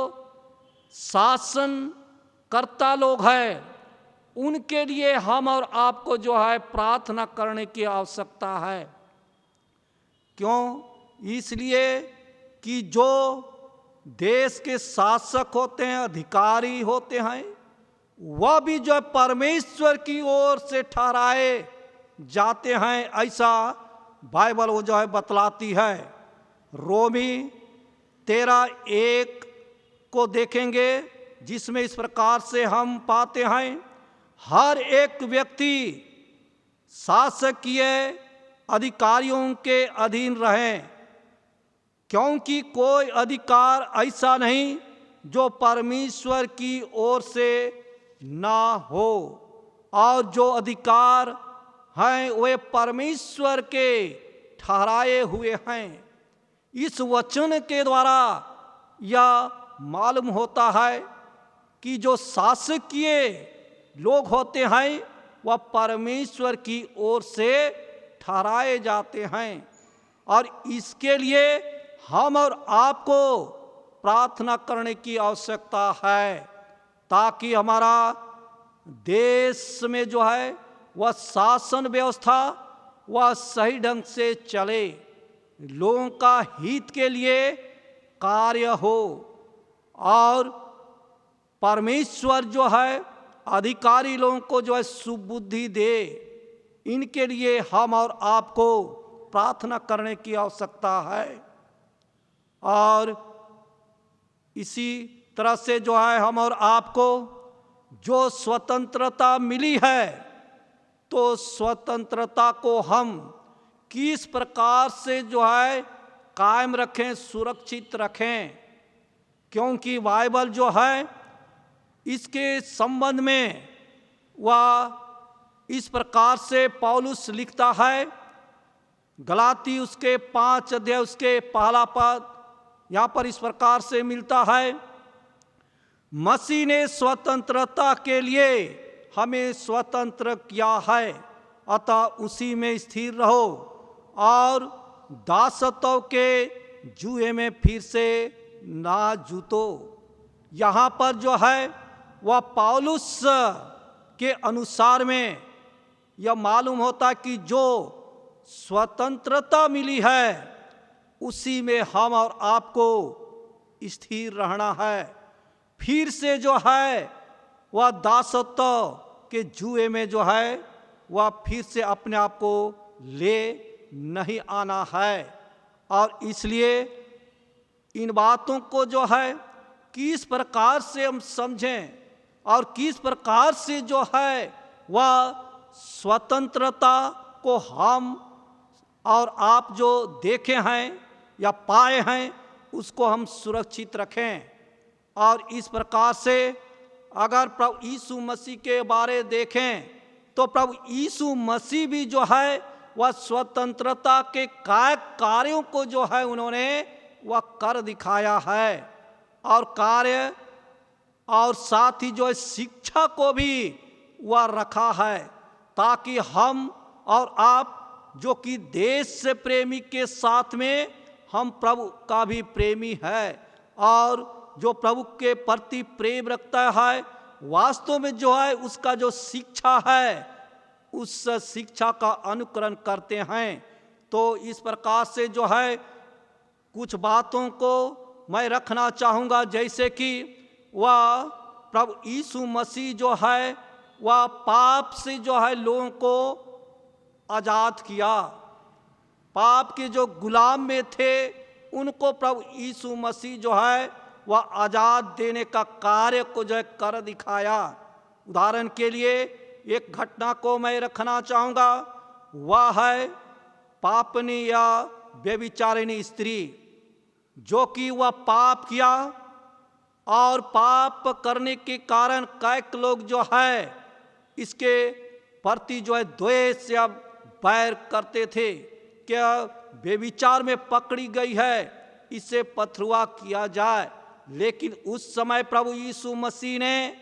शासन कर्ता लोग हैं उनके लिए हम और आपको जो है प्रार्थना करने की आवश्यकता है। क्यों? इसलिए कि जो देश के शासक होते हैं, अधिकारी होते हैं, वह भी जो है परमेश्वर की ओर से ठहराए जाते हैं, ऐसा बाइबल वो जो है बतलाती है। रोमी 13:1 को देखेंगे जिसमें इस प्रकार से हम पाते हैं, हर एक व्यक्ति शासकीय अधिकारियों के अधीन रहें, क्योंकि कोई अधिकार ऐसा नहीं जो परमेश्वर की ओर से ना हो, और जो अधिकार हैं वे परमेश्वर के ठहराए हुए हैं। इस वचन के द्वारा यह मालूम होता है कि जो शासकीय लोग होते हैं वह परमेश्वर की ओर से ठहराए जाते हैं, और इसके लिए हम और आपको प्रार्थना करने की आवश्यकता है ताकि हमारा देश में जो है वह शासन व्यवस्था वह सही ढंग से चले, लोगों का हित के लिए कार्य हो, और परमेश्वर जो है अधिकारी लोगों को जो है सुबुद्धि दे। इनके लिए हम और आपको प्रार्थना करने की आवश्यकता है। और इसी तरह से जो है हम और आपको जो स्वतंत्रता मिली है, तो स्वतंत्रता को हम किस प्रकार से जो है कायम रखें, सुरक्षित रखें, क्योंकि बाइबल जो है इसके संबंध में वह इस प्रकार से पौलुस लिखता है, गलाती उसके 5 अध्याय उसके 1 पद यहाँ पर इस प्रकार से मिलता है, मसीह ने स्वतंत्रता के लिए हमें स्वतंत्र किया है, अतः उसी में स्थिर रहो और दासत्व के जुए में फिर से ना जूतो। यहाँ पर जो है वह पौलुस के अनुसार में यह मालूम होता कि जो स्वतंत्रता मिली है उसी में हम और आपको स्थिर रहना है, फिर से जो है वह दासत्व के जुए में जो है वह फिर से अपने आप को ले नहीं आना है। और इसलिए इन बातों को जो है किस प्रकार से हम समझें और किस प्रकार से जो है वह स्वतंत्रता को हम और आप जो देखे हैं या पाए हैं उसको हम सुरक्षित रखें। और इस प्रकार से अगर प्रभु यीशु मसीह के बारे देखें तो प्रभु यीशु मसीह भी जो है वह स्वतंत्रता के कार्यों को जो है उन्होंने वह कर दिखाया है, और कार्य और साथ ही जो है शिक्षा को भी वह रखा है, ताकि हम और आप जो कि देश से प्रेमी के साथ में हम प्रभु का भी प्रेमी है, और जो प्रभु के प्रति प्रेम रखता है वास्तव में जो है उसका जो शिक्षा है उस शिक्षा का अनुकरण करते हैं। तो इस प्रकार से जो है कुछ बातों को मैं रखना चाहूँगा, जैसे कि वह प्रभु यीशु मसीह जो है वह पाप से जो है लोगों को आज़ाद किया। पाप के जो गुलाम में थे उनको प्रभु यीशु मसीह जो है वह आज़ाद देने का कार्य को जो है कर दिखाया। उदाहरण के लिए एक घटना को मैं रखना चाहूँगा, वह है पापनी या व्यभिचारिणी स्त्री, जो कि वह पाप किया और पाप करने के कारण कई लोग जो है इसके प्रति जो है द्वेष या बैर करते थे। क्या व्यभिचार में पकड़ी गई है, इसे पथरुआ किया जाए। लेकिन उस समय प्रभु यीशु मसीह ने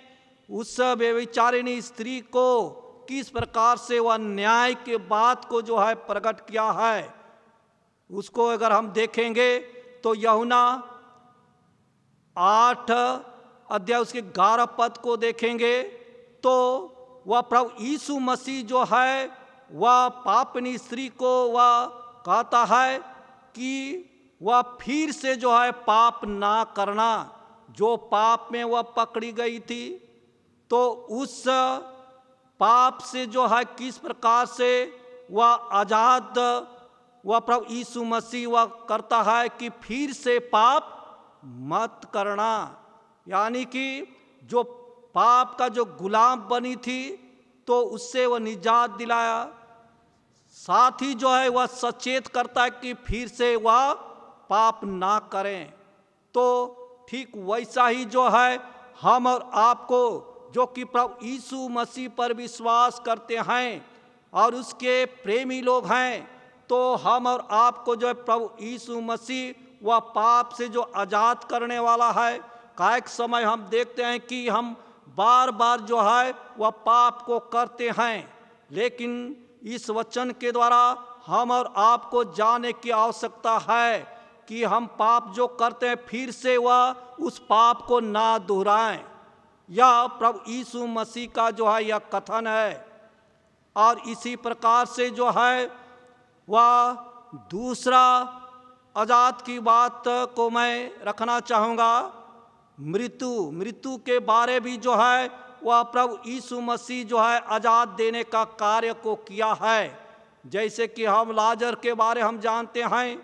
उस व्यभिचारिणी स्त्री को किस प्रकार से वह न्याय के बात को जो है प्रकट किया है, उसको अगर हम देखेंगे तो यूहन्ना 8 अध्याय उसके 11 पद को देखेंगे तो वह प्रभु यीशु मसीह जो है वह पापनी स्त्री को वह कहता है कि वह फिर से जो है पाप ना करना। जो पाप में वह पकड़ी गई थी, तो उस पाप से जो है किस प्रकार से वह आज़ाद वह प्रभु यीशु मसीह वह करता है कि फिर से पाप मत करना। यानी कि जो पाप का जो गुलाम बनी थी तो उससे वह निजात दिलाया। साथ ही जो है वह सचेत करता है कि फिर से वह पाप ना करें। तो ठीक वैसा ही जो है हम और आपको जो कि प्रभु यीशु मसीह पर विश्वास करते हैं और उसके प्रेमी लोग हैं, तो हम और आपको जो है प्रभु यीशु मसीह वह पाप से जो आज़ाद करने वाला है। कायक समय हम देखते हैं कि हम बार बार जो है वह पाप को करते हैं, लेकिन इस वचन के द्वारा हम और आपको जानने की आवश्यकता है कि हम पाप जो करते हैं फिर से वह उस पाप को ना दोहराएं। यह प्रभु यीशु मसीह का जो है यह कथन है। और इसी प्रकार से जो है वह दूसरा आज़ाद की बात को मैं रखना चाहूँगा, मृत्यु के बारे भी जो है वह प्रभु यीशु मसीह जो है आज़ाद देने का कार्य को किया है। जैसे कि हम लाजर के बारे हम जानते हैं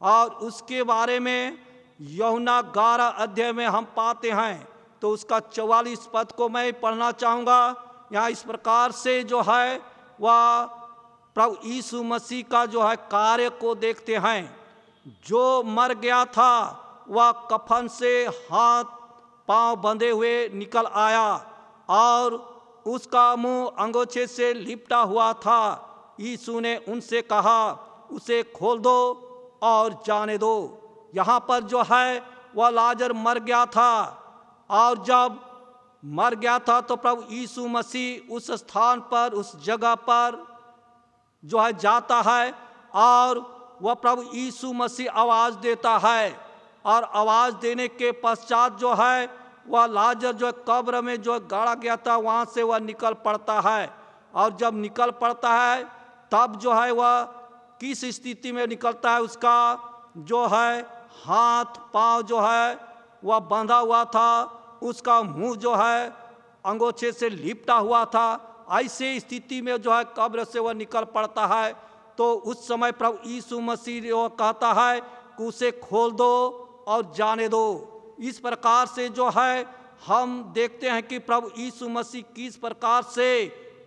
और उसके बारे में यूहन्ना 11 अध्याय में हम पाते हैं। तो उसका 44 पद को मैं पढ़ना चाहूँगा। यहाँ इस प्रकार से जो है वह प्रभु यीशु मसीह का जो है कार्य को देखते हैं। जो मर गया था वह कफन से हाथ पांव बंधे हुए निकल आया और उसका मुंह अंगोछे से लिपटा हुआ था। यीशु ने उनसे कहा, उसे खोल दो और जाने दो। यहाँ पर जो है वह लाजर मर गया था और जब मर गया था तो प्रभु यीशु मसीह उस स्थान पर उस जगह पर जो है जाता है और वह प्रभु यीशु मसीह आवाज़ देता है और आवाज़ देने के पश्चात जो है वह लाजर जो कब्र में जो गाड़ा गया था वहाँ से वह निकल पड़ता है। और जब निकल पड़ता है तब जो है वह किस स्थिति में निकलता है, उसका जो है हाथ पांव जो है वह बंधा हुआ था, उसका मुंह जो है अंगोछे से लिपटा हुआ था। ऐसे स्थिति में जो है कब्र से वह निकल पड़ता है। तो उस समय प्रभु यीशु मसीह वो कहता है कि उसे खोल दो और जाने दो। इस प्रकार से जो है हम देखते हैं कि प्रभु यीशु मसीह किस प्रकार से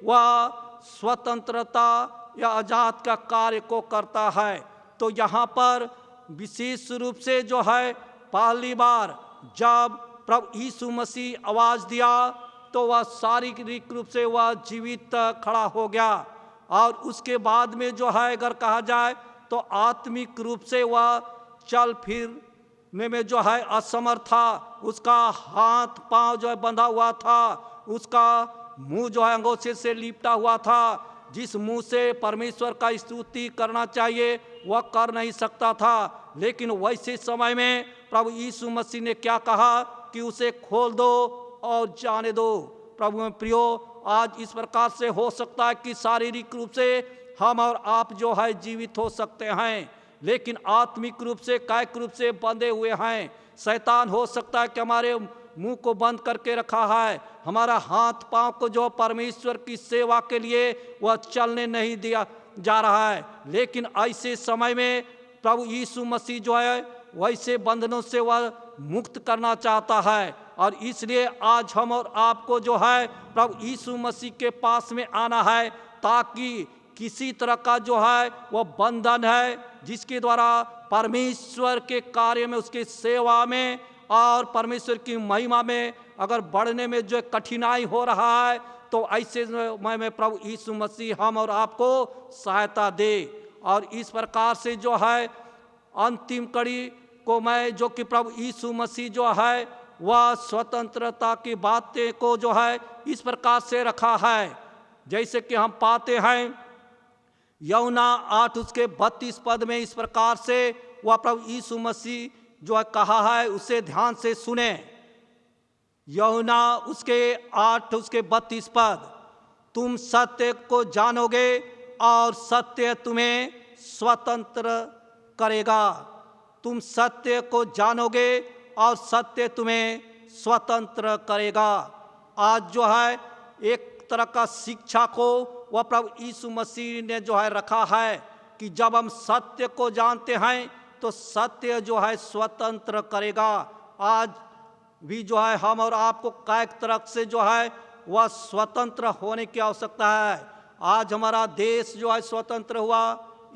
वह स्वतंत्रता या आज़ाद का कार्य को करता है। तो यहाँ पर विशेष रूप से जो है पहली बार जब प्रभु यीशु मसीह आवाज़ दिया तो वह शारीरिक रूप से वह जीवित खड़ा हो गया। और उसके बाद में जो है अगर कहा जाए तो आत्मिक रूप से वह चल फिरने में जो है असमर्थ था। उसका हाथ पांव जो है बंधा हुआ था, उसका मुंह जो है अंगोछे से लिपटा हुआ था। जिस मुंह से परमेश्वर का स्तुति करना चाहिए वह कर नहीं सकता था। लेकिन वैसे समय में प्रभु यीशु मसीह ने क्या कहा कि उसे खोल दो और जाने दो। प्रभु में प्रियो, आज इस प्रकार से हो सकता है कि शारीरिक रूप से हम और आप जो है जीवित हो सकते हैं, लेकिन आत्मिक रूप से कायिक रूप से बंधे हुए हैं। शैतान हो सकता है कि हमारे मुंह को बंद करके रखा है, हमारा हाथ पांव को जो परमेश्वर की सेवा के लिए वह चलने नहीं दिया जा रहा है। लेकिन ऐसे समय में प्रभु यीशु मसीह जो है वैसे बंधनों से वह मुक्त करना चाहता है, और इसलिए आज हम और आपको जो है प्रभु यीशु मसीह के पास में आना है, ताकि किसी तरह का जो है वह बंधन है जिसके द्वारा परमेश्वर के कार्य में, उसकी सेवा में और परमेश्वर की महिमा में अगर बढ़ने में जो कठिनाई हो रहा है, तो ऐसे में प्रभु यीशु मसीह हम और आपको सहायता दे। और इस प्रकार से जो है अंतिम कड़ी को मैं जो कि प्रभु यीशु मसीह जो है वह स्वतंत्रता की बातें को जो है इस प्रकार से रखा है, जैसे कि हम पाते हैं यूहन्ना 8 उसके 32 पद में इस प्रकार से वह प्रभु यीशु मसीह जो है कहा है, उसे ध्यान से सुने। यूहन्ना उसके 8 उसके 32 पद, तुम सत्य को जानोगे और सत्य तुम्हें स्वतंत्र करेगा। तुम सत्य को जानोगे और सत्य तुम्हें स्वतंत्र करेगा। आज जो है एक तरह का शिक्षा को वह प्रभु यीशु मसीह ने जो है रखा है कि जब हम सत्य को जानते हैं तो सत्य जो है स्वतंत्र करेगा। आज भी जो है हम और आपको कायिक तरह से जो है वह स्वतंत्र होने की आवश्यकता है। आज हमारा देश जो है स्वतंत्र हुआ,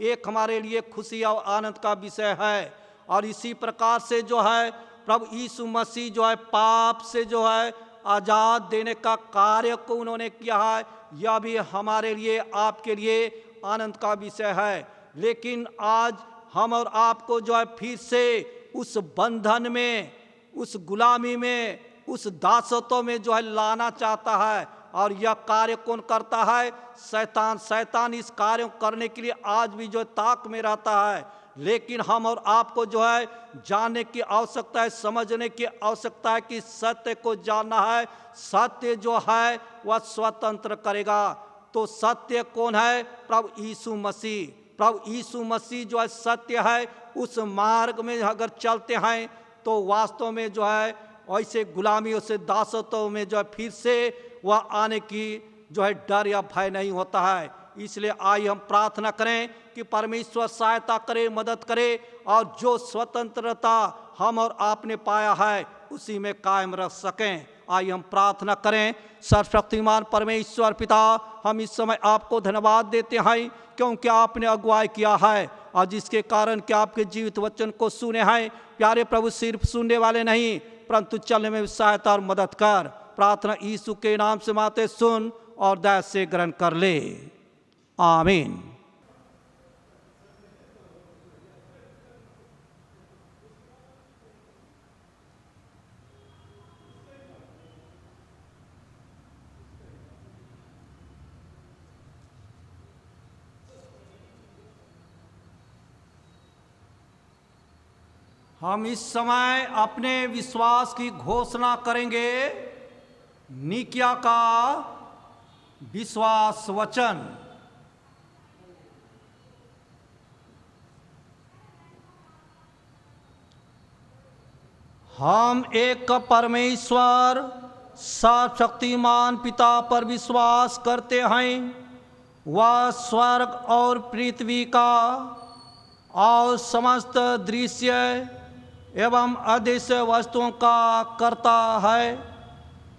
एक हमारे लिए खुशी और आनंद का विषय है। और इसी प्रकार से जो है प्रभु यीशु मसीह जो है पाप से जो है आज़ाद देने का कार्य को उन्होंने किया है, यह भी हमारे लिए, आपके लिए आनंद का विषय है। लेकिन आज हम और आपको जो है फिर से उस बंधन में, उस गुलामी में, उस दासत्व में जो है लाना चाहता है। और यह कार्य कौन करता है? शैतान। शैतान इस कार्य को करने के लिए आज भी जो ताक में रहता है। लेकिन हम और आपको जो है जानने की आवश्यकता है, समझने की आवश्यकता है कि सत्य को जानना है। सत्य जो है वह स्वतंत्र करेगा। तो सत्य कौन है? प्रभु यीशु मसीह। प्रभु यीशु मसीह जो है सत्य है। उस मार्ग में अगर चलते हैं तो वास्तव में जो है ऐसे गुलामियों से, दासत्व में जो है फिर से वह आने की जो है डर या भय नहीं होता है। इसलिए आइए हम प्रार्थना करें कि परमेश्वर सहायता करे, मदद करे, और जो स्वतंत्रता हम और आपने पाया है उसी में कायम रख सकें। आइए हम प्रार्थना करें। सर्वशक्तिमान परमेश्वर पिता, हम इस समय आपको धन्यवाद देते हैं क्योंकि आपने अगुवाई किया है, और जिसके कारण कि आपके जीवित वचन को सुने हैं। प्यारे प्रभु, सिर्फ सुनने वाले नहीं परंतु चलने में सहायता और मदद कर। प्रार्थना यीशु के नाम से माते सुन और दया से ग्रहण कर ले। आमीन। हम इस समय अपने विश्वास की घोषणा करेंगे। निकिया का विश्वास वचन। हम एक परमेश्वर सर्वशक्तिमान पिता पर विश्वास करते हैं। वह स्वर्ग और पृथ्वी का और समस्त दृश्य एवं अदृश्य वस्तुओं का कर्ता है।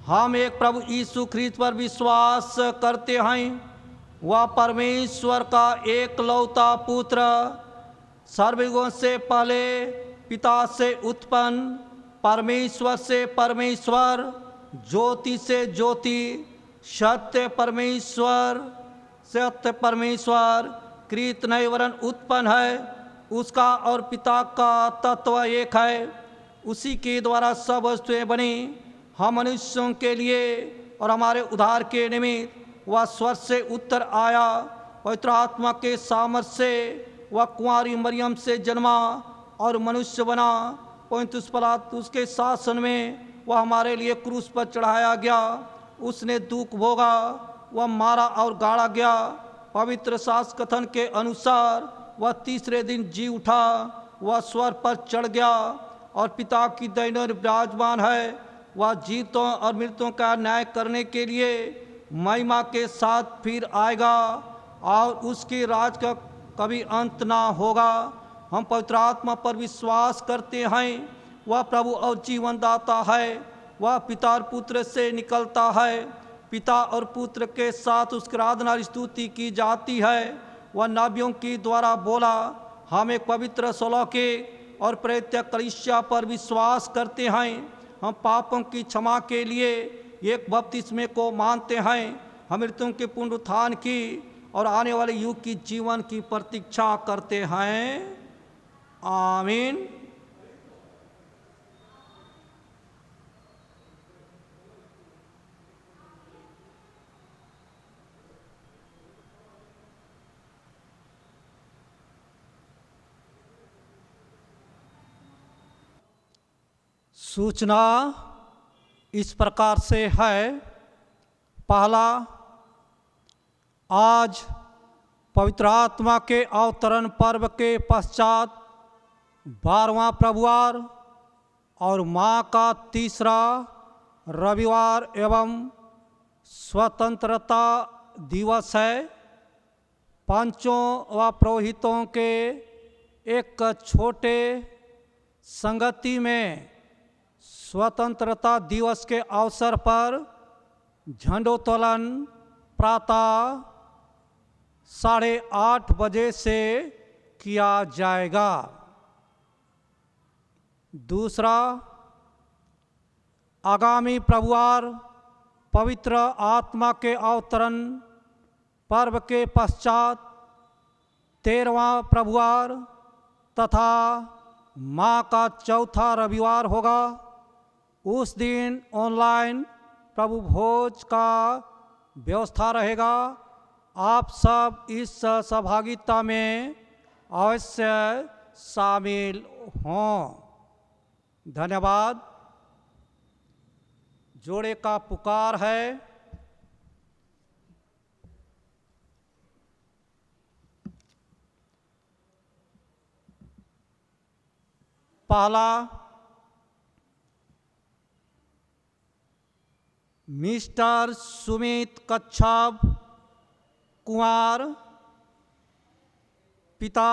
हम एक प्रभु यीशु ख्रीस्त पर विश्वास करते हैं। वह परमेश्वर का एकलौता पुत्र, सर्वयुगों से पहले पिता से उत्पन्न, परमेश्वर से परमेश्वर, ज्योति से ज्योति, सत्य परमेश्वर, सत्य परमेश्वर, कृत नहीं वरन उत्पन्न है। उसका और पिता का तत्व एक है। उसी के द्वारा सब वस्तुएं बनी। हम मनुष्यों के लिए और हमारे उद्धार के निमित्त वह स्वर्ग से उतर आया। पवित्र आत्मा के सामर्थ्य से वह कुंवारी मरियम से जन्मा और मनुष्य बना। पुन्तियुस पिलातुस के शासन में वह हमारे लिए क्रूस पर चढ़ाया गया। उसने दुख भोगा, वह मारा और गाड़ा गया। पवित्र शास्त्र कथन के अनुसार वह तीसरे दिन जी उठा, वह स्वर्ग पर चढ़ गया और पिता की दाहिने ओर विराजमान है। वह जीवतों और मृतों का न्याय करने के लिए महिमा के साथ फिर आएगा और उसके राज का कभी अंत ना होगा। हम पवित्र आत्मा पर विश्वास करते हैं, वह प्रभु और जीवनदाता है। वह पिता और पुत्र से निकलता है, पिता और पुत्र के साथ उसकी आराधना और स्तुति की जाती है। वह नबियों की द्वारा बोला। हम एक पवित्र सौलौकिक और प्रेत्य कलीसिया पर विश्वास करते हैं। हम पापों की क्षमा के लिए एक बपतिस्मे को मानते हैं। हम मृत्युओं के पुनरुत्थान की और आने वाले युग की जीवन की प्रतीक्षा करते हैं। आमीन। सूचना इस प्रकार से है। पहला, आज पवित्र आत्मा के अवतरण पर्व के पश्चात 12वां प्रभुवार और माह का तीसरा रविवार एवं स्वतंत्रता दिवस है। पांचों व पुरोहितों के एक छोटे संगति में स्वतंत्रता दिवस के अवसर पर झंडोत्तोलन प्रातः 8:30 बजे से किया जाएगा। दूसरा, आगामी प्रभुवार पवित्र आत्मा के अवतरण पर्व के पश्चात 13वां प्रभुवार तथा माह का चौथा रविवार होगा। उस दिन ऑनलाइन प्रभु भोज का व्यवस्था रहेगा। आप सब इस सहभागिता में अवश्य शामिल हों। धन्यवाद। जोड़े का पुकार है। पहला, मिस्टर सुमित कच्छप कुमार, पिता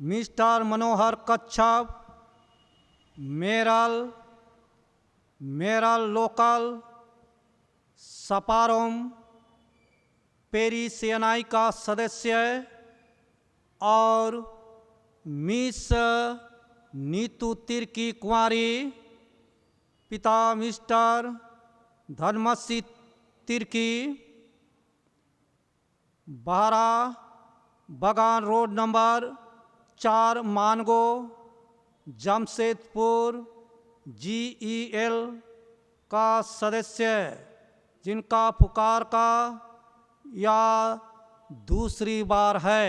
मिस्टर मनोहर कच्छप, मेरल लोकल सपारोम पेरिसियनाई का सदस्य और मिस नीतू तिर्की कुमारी, पिता मिस्टर धर्मसी तिर्की, 12 बगान road number 4 Mango, Jamshedpur GEL का सदस्य, जिनका पुकार का यह दूसरी बार है।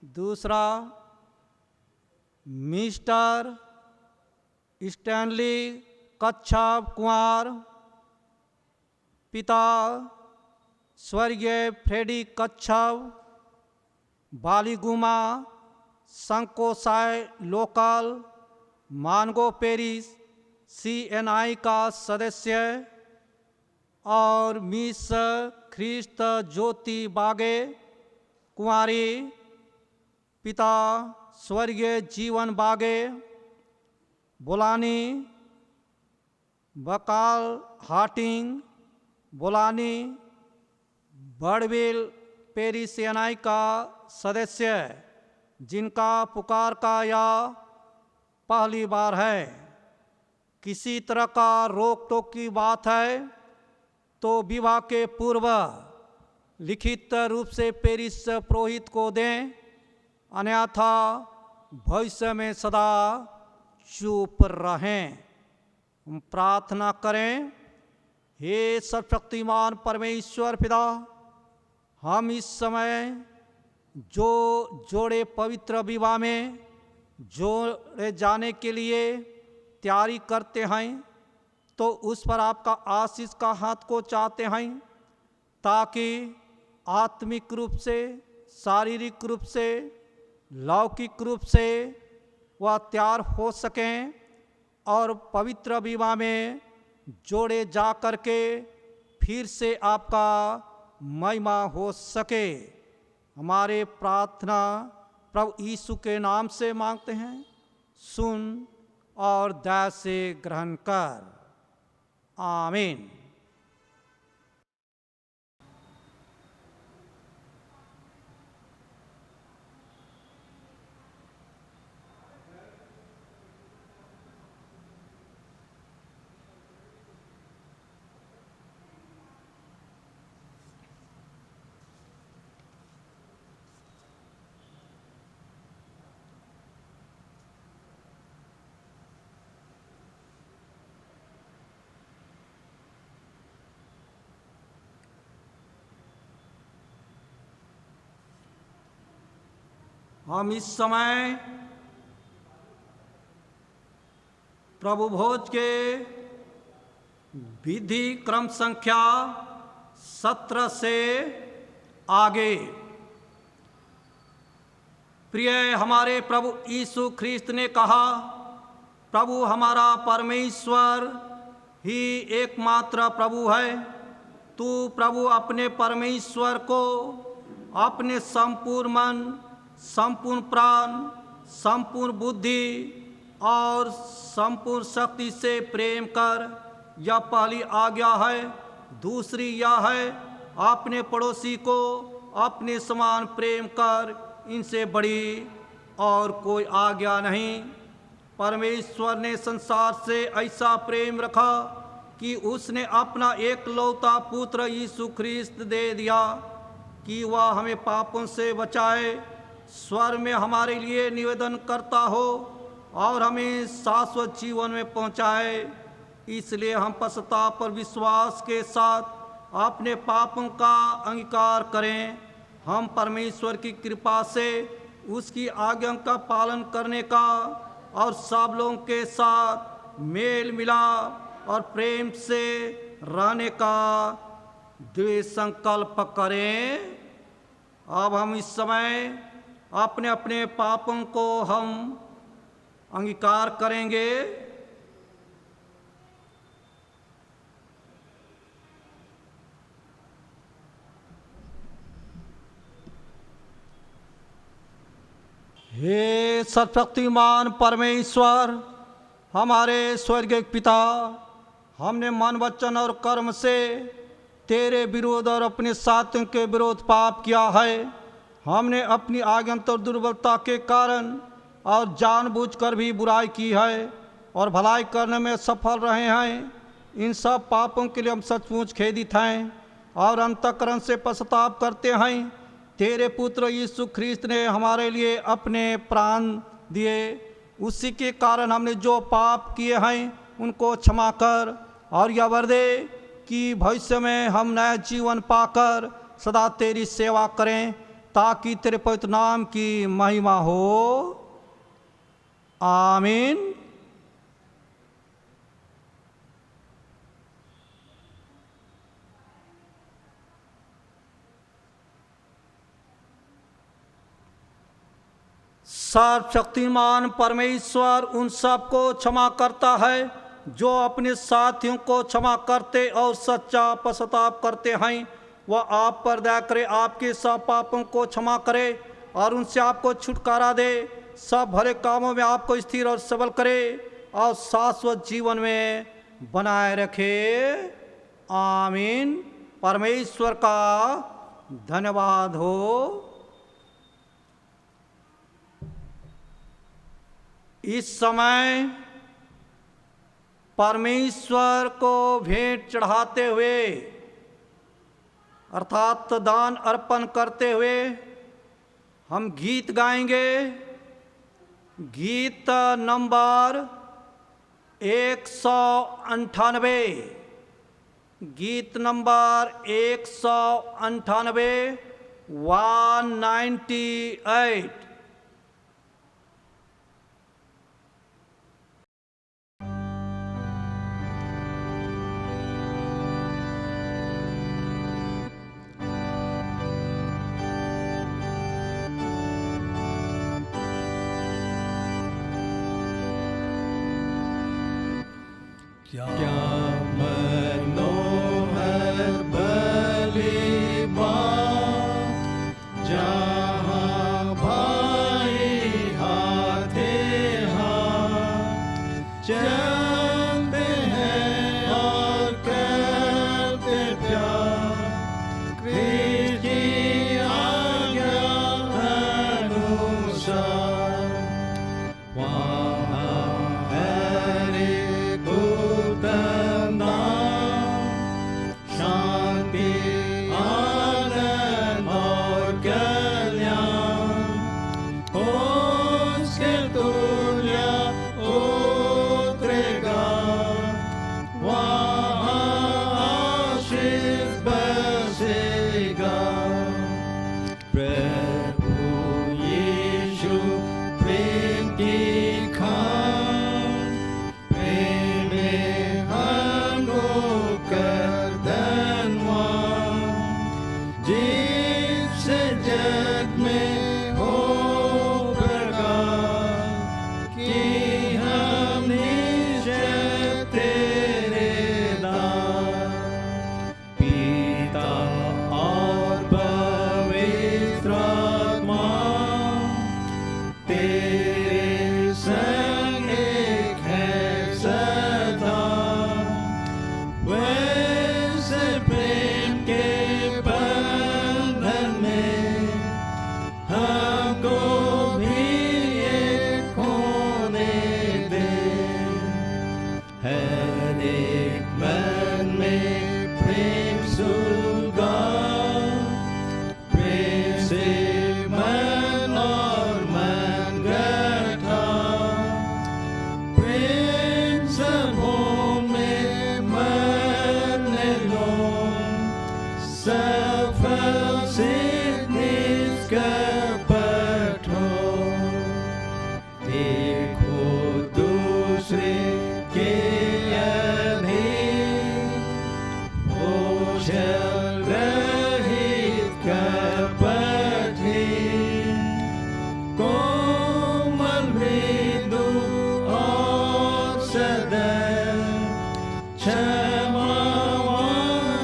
दूसरा, मिस्टर स्टैनली कच्छप कुमार, पिता स्वर्गीय Freddy Kachhap, Baliguma Sankosai local Mango parish CNI का सदस्य और मिस ख्रिस्त ज्योति बागे कुमारी, पिता स्वर्गीय जीवन बागे, बोलानी बकाल हाटिंग, बोलानी बड़विल पेरिसियनाई का सदस्य, जिनका पुकार का यह पहली बार है। किसी तरह का रोक टोक की बात है तो विवाह के पूर्व लिखित रूप से पेरिस पुरोहित को दें, अन्यथा भविष्य में सदा चुप रहें। हम प्रार्थना करें। हे सर्वशक्तिमान परमेश्वर पिता, हम इस समय जो जोड़े पवित्र विवाह में जोड़े जाने के लिए तैयारी करते हैं, तो उस पर आपका आशीष का हाथ को चाहते हैं, ताकि आत्मिक रूप से, शारीरिक रूप से, लौकिक रूप से वह तैयार हो सकें और पवित्र विवाह में जोड़े जा कर के फिर से आपका महिमा हो सके। हमारे प्रार्थना प्रभु यीशु के नाम से मांगते हैं, सुन और दया से ग्रहण कर। आमीन। हम इस समय प्रभु भोज के विधि क्रम संख्या 17 से आगे प्रिय हमारे प्रभु यीशु ख्रिस्त ने कहा, प्रभु हमारा परमेश्वर ही एकमात्र प्रभु है। तू प्रभु अपने परमेश्वर को अपने संपूर्ण मन, संपूर्ण प्राण, संपूर्ण बुद्धि और संपूर्ण शक्ति से प्रेम कर, यह पहली आज्ञा है। दूसरी यह है, अपने पड़ोसी को अपने समान प्रेम कर, इनसे बड़ी और कोई आज्ञा नहीं। परमेश्वर ने संसार से ऐसा प्रेम रखा कि उसने अपना एकलौता पुत्र यीशु ख्रिस्त दे दिया कि वह हमें पापों से बचाए, स्वर्ग में हमारे लिए निवेदन करता हो और हमें शाश्वत जीवन में पहुंचाए। इसलिए हम पश्चाताप और विश्वास के साथ अपने पापों का अंगीकार करें। हम परमेश्वर की कृपा से उसकी आज्ञा का पालन करने का और सब लोगों के साथ मेल मिलाप और प्रेम से रहने का दृढ़ संकल्प करें। अब हम इस समय अपने अपने पापों को हम अंगीकार करेंगे। हे सर्वशक्तिमान परमेश्वर, हमारे स्वर्गीय पिता, हमने मन, वचन और कर्म से तेरे विरोध और अपने साथियों के विरोध पाप किया है। हमने अपनी आज्ञा और दुर्बलता के कारण और जानबूझकर भी बुराई की है और भलाई करने में सफल रहे हैं। इन सब पापों के लिए हम सचमुच खेदित हैं और अंतःकरण से पश्चाताप करते हैं। तेरे पुत्र यीशु ख्रिस्त ने हमारे लिए अपने प्राण दिए, उसी के कारण हमने जो पाप किए हैं उनको क्षमा कर और यह वर दे कि भविष्य में हम नया जीवन पाकर सदा तेरी सेवा करें, ताकि तेरे पवित्र नाम की महिमा हो। आमीन। सर्वशक्तिमान परमेश्वर उन सब को क्षमा करता है जो अपने साथियों को क्षमा करते और सच्चा पश्चाताप करते हैं। वह आप पर दया करे, आपके सब पापों को क्षमा करे और उनसे आपको छुटकारा दे, सब भले कामों में आपको स्थिर और सबल करे और शाश्वत जीवन में बनाए रखे। आमीन। परमेश्वर का धन्यवाद हो। इस समय परमेश्वर को भेंट चढ़ाते हुए अर्थात दान अर्पण करते हुए हम गीत गाएंगे। गीत नंबर 198, गीत नंबर 198, 198। क्या मनोहर बलि बात, जहाँ भाई हाथे हाथ चलते हैं और करते प्यार, कृष्ण की आज्ञा अनुसार। वहाँ हरे उत्तम नाम, शांति आनंद और कल्याण, उसके तुल्य उतरेगा। वहाँ आशीष बसेगा। प्रभु यीशु प्रेम की खान, प्रेम में हमको कर धनवान, जिससे जग में हो प्रकाश, कि हम निश्चय तेरे दास। पिता और पवित्र आत्मा तेरे संग एक है सदा, वैसे प्रेम के बंधन में हमको भी एक होने दे। हर एक मन में प्रेम सुलगा, प्रेम से मन और मन गठा, प्रेम सबों में मन लो, सफल सिद्ध निष्कपट हो। एक हो दूसरे के अधीन, हो जल रहित कपटहीन, कोमल मृदु और सदैव क्षमावान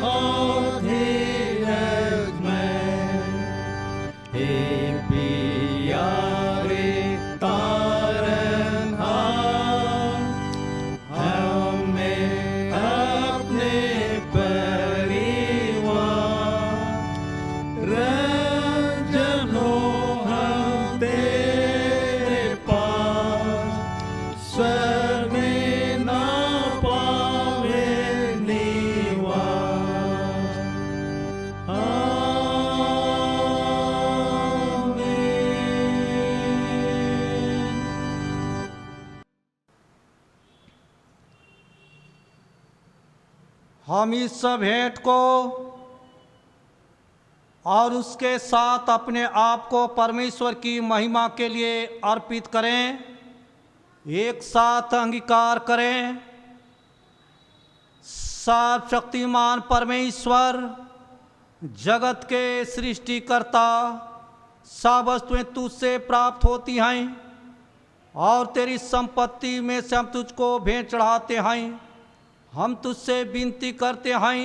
और धीरजमय। एक प्यारे तारनहार, हमें अपने परिवार, रंजनो हम तेरे पास, स्वर्ग में ना पावे निवास। आमीन। हम इस भेंट को और उसके साथ अपने आप को परमेश्वर की महिमा के लिए अर्पित करें। एक साथ अंगीकार करें। सर्वशक्तिमान परमेश्वर, जगत के सृष्टिकर्ता, सब वस्तुएं तुझसे प्राप्त होती हैं और तेरी संपत्ति में से हम तुझको भेंट चढ़ाते हैं। हम तुझसे विनती करते हैं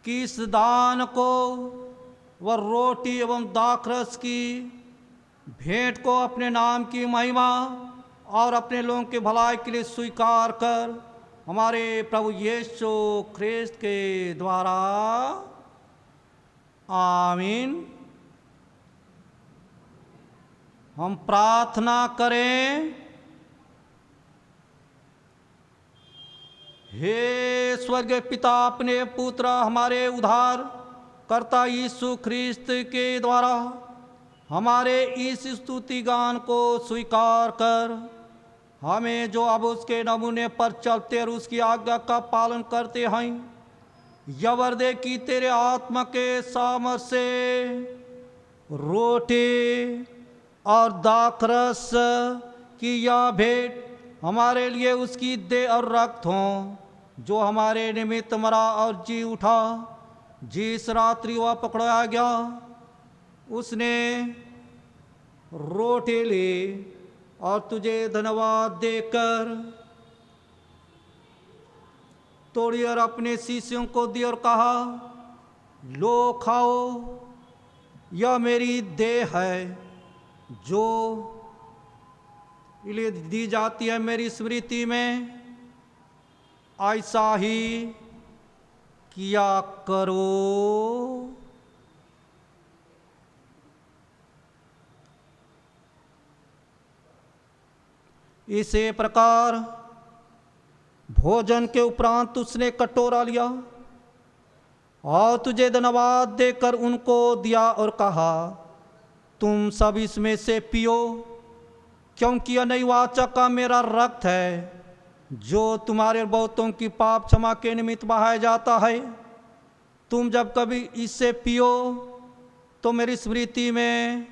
कि इस दान को व रोटी एवं दाखरस की भेंट को अपने नाम की महिमा और अपने लोगों के भलाई के लिए स्वीकार कर, हमारे प्रभु यीशु ख्रिस्त के द्वारा। आमीन। हम प्रार्थना करें। हे स्वर्गीय पिता, अपने पुत्र हमारे उद्धार कर्ता यीशु ख्रिस्त के द्वारा हमारे इस स्तुति गान को स्वीकार कर, हमें जो अब उसके नमूने पर चलते और उसकी आज्ञा का पालन करते हैं, यह वर दे कि तेरे आत्मा के सामर्थ्य से रोटी और दाखरस की यह भेंट हमारे लिए उसकी देह और रक्त हों, जो हमारे निमित्त मरा और जी उठा। जिस रात्रि वह पकड़ाया गया, उसने रोटी ली और तुझे धन्यवाद देकर तोड़ी और अपने शिष्यों को दी और कहा, लो खाओ, यह मेरी देह है जो लिए दी जाती है। मेरी स्मृति में ऐसा ही किया करो। इसी प्रकार भोजन के उपरांत उसने कटोरा लिया और तुझे धन्यवाद देकर उनको दिया और कहा, तुम सब इसमें से पियो, क्योंकि यह नई वाचा का मेरा रक्त है जो तुम्हारे बहुतों की पाप क्षमा के निमित्त बहाया जाता है। तुम जब कभी इससे पियो तो मेरी स्मृति में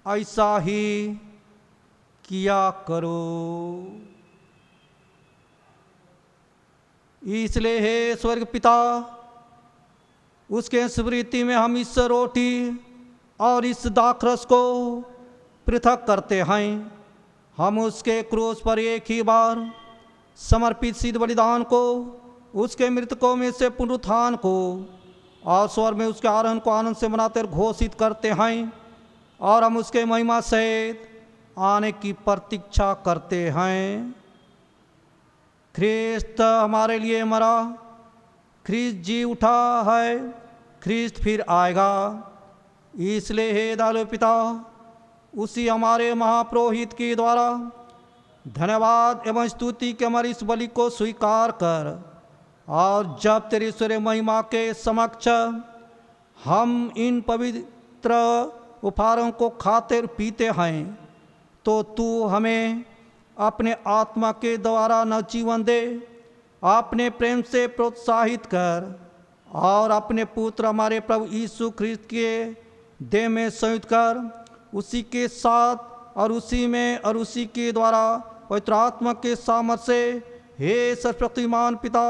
ऐसा ही किया करो। इसलिए हे स्वर्ग पिता, उसके स्मृति में हम इस रोटी और इस दाखरस को पृथक करते हैं। हम उसके क्रूस पर एक ही बार समर्पित सिद्ध बलिदान को, उसके मृतकों में से पुनरुत्थान को और स्वर्ग में उसके आरोहण को आनंद से मनाते और घोषित करते हैं, और हम उसके महिमा सहित आने की प्रतीक्षा करते हैं। ख्रिस्त हमारे लिए मरा, ख्रिस्त जी उठा है, ख्रिस्त फिर आएगा। इसलिए हे दयालु पिता, उसी हमारे महापुरोहित के द्वारा धन्यवाद एवं स्तुति के हमारी इस बलि को स्वीकार कर, और जब तेरी ईश्वरीय महिमा के समक्ष हम इन पवित्र उपहारों को खाते और पीते हैं, तो तू हमें अपने आत्मा के द्वारा नवजीवन दे, अपने प्रेम से प्रोत्साहित कर, और अपने पुत्र हमारे प्रभु यीशु ख्रिस्त के देह में संयुक्त कर, उसी के साथ और उसी में और उसी के द्वारा पवित्र आत्मा के सामर्थ्य से हे सर्वशक्तिमान पिता,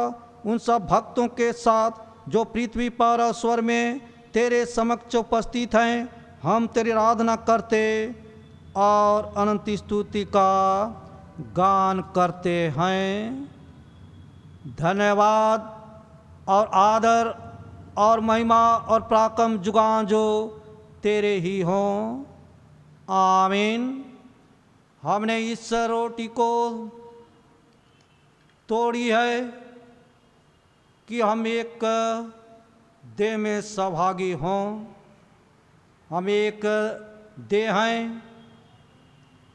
उन सब भक्तों के साथ जो पृथ्वी पर और स्वर्ग में तेरे समक्ष उपस्थित हैं, हम तेरी आराधना करते और अनंत स्तुति का गान करते हैं। धन्यवाद और आदर और महिमा और पराक्रम जुगान जो तेरे ही हों। आमीन। हमने इस रोटी को तोड़ी है कि हम एक देह में सहभागी हों। हम एक देह हैं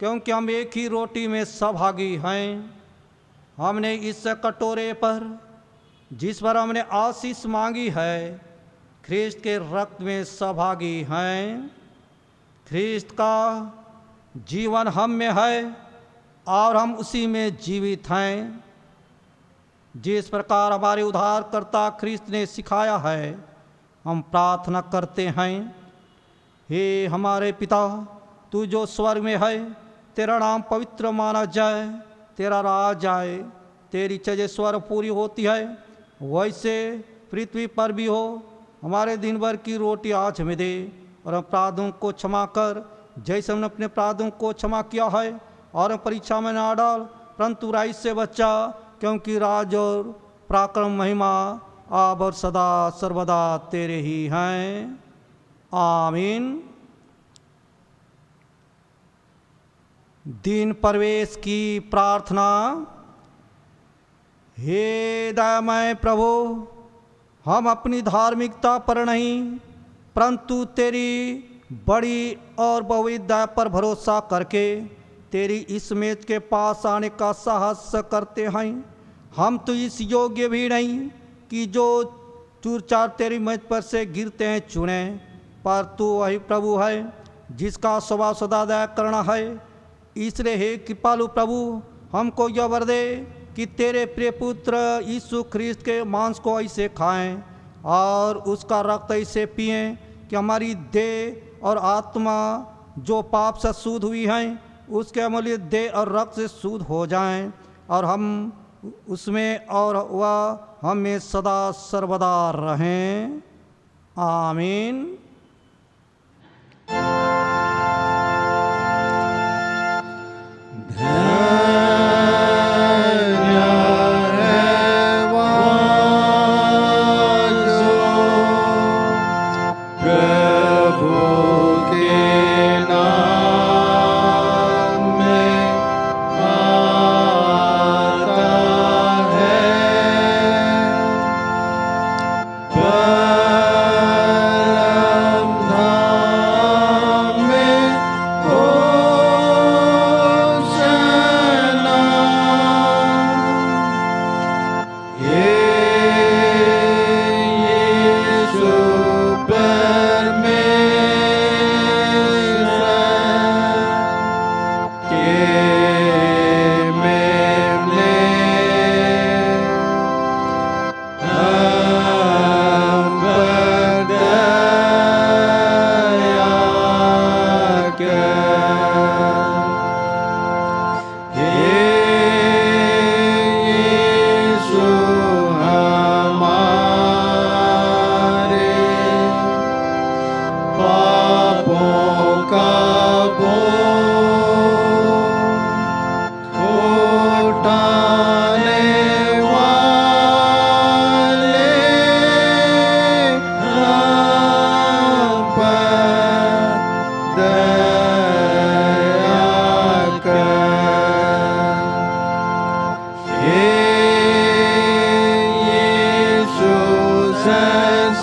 क्योंकि हम एक ही रोटी में सहभागी हैं। हमने इस कटोरे पर, जिस पर हमने आशीष मांगी है, ख्रिस्त के रक्त में सहभागी हैं। ख्रिस्त का जीवन हम में है और हम उसी में जीवित हैं। जिस प्रकार हमारे उद्धारकर्ता ख्रिस्त ने सिखाया है, हम प्रार्थना करते हैं। हे हमारे पिता, तू जो स्वर्ग में है, तेरा नाम पवित्र माना जाए, तेरा राज आए, तेरी इच्छा स्वर्ग पूरी होती है वैसे पृथ्वी पर भी हो। हमारे दिन भर की रोटी आज हमें दे, और हम अपराधों को क्षमा कर जैसे हमने अपने अपराधों को क्षमा किया है, और परीक्षा में ना डाल परंतु बुराई से बचा, क्योंकि राज और पराक्रम महिमा अब और सदा सर्वदा तेरे ही हैं। आमीन। दिन प्रवेश की प्रार्थना। हे दयामय प्रभु, हम अपनी धार्मिकता पर नहीं परंतु तेरी बड़ी और बहुविध दया पर भरोसा करके तेरी इस मेज के पास आने का साहस करते हैं। हम तो इस योग्य भी नहीं कि जो चूर चार तेरी मेज पर से गिरते हैं चुने, पर तू वही प्रभु है जिसका स्वभाव सदा दया करना है। इसलिए हे कृपालु प्रभु, हमको यह वर दे कि तेरे प्रिय पुत्र यीशु ख्रिस्त के मांस को ऐसे खाएं और उसका रक्त ऐसे पिएं कि हमारी देह और आत्मा जो पाप से शुद्ध हुई हैं, उसके अमूल्य देह और रक्त से शुद्ध हो जाएं, और हम उसमें और वह हमें सदा सर्वदा रहें। आमीन। धन्य है वह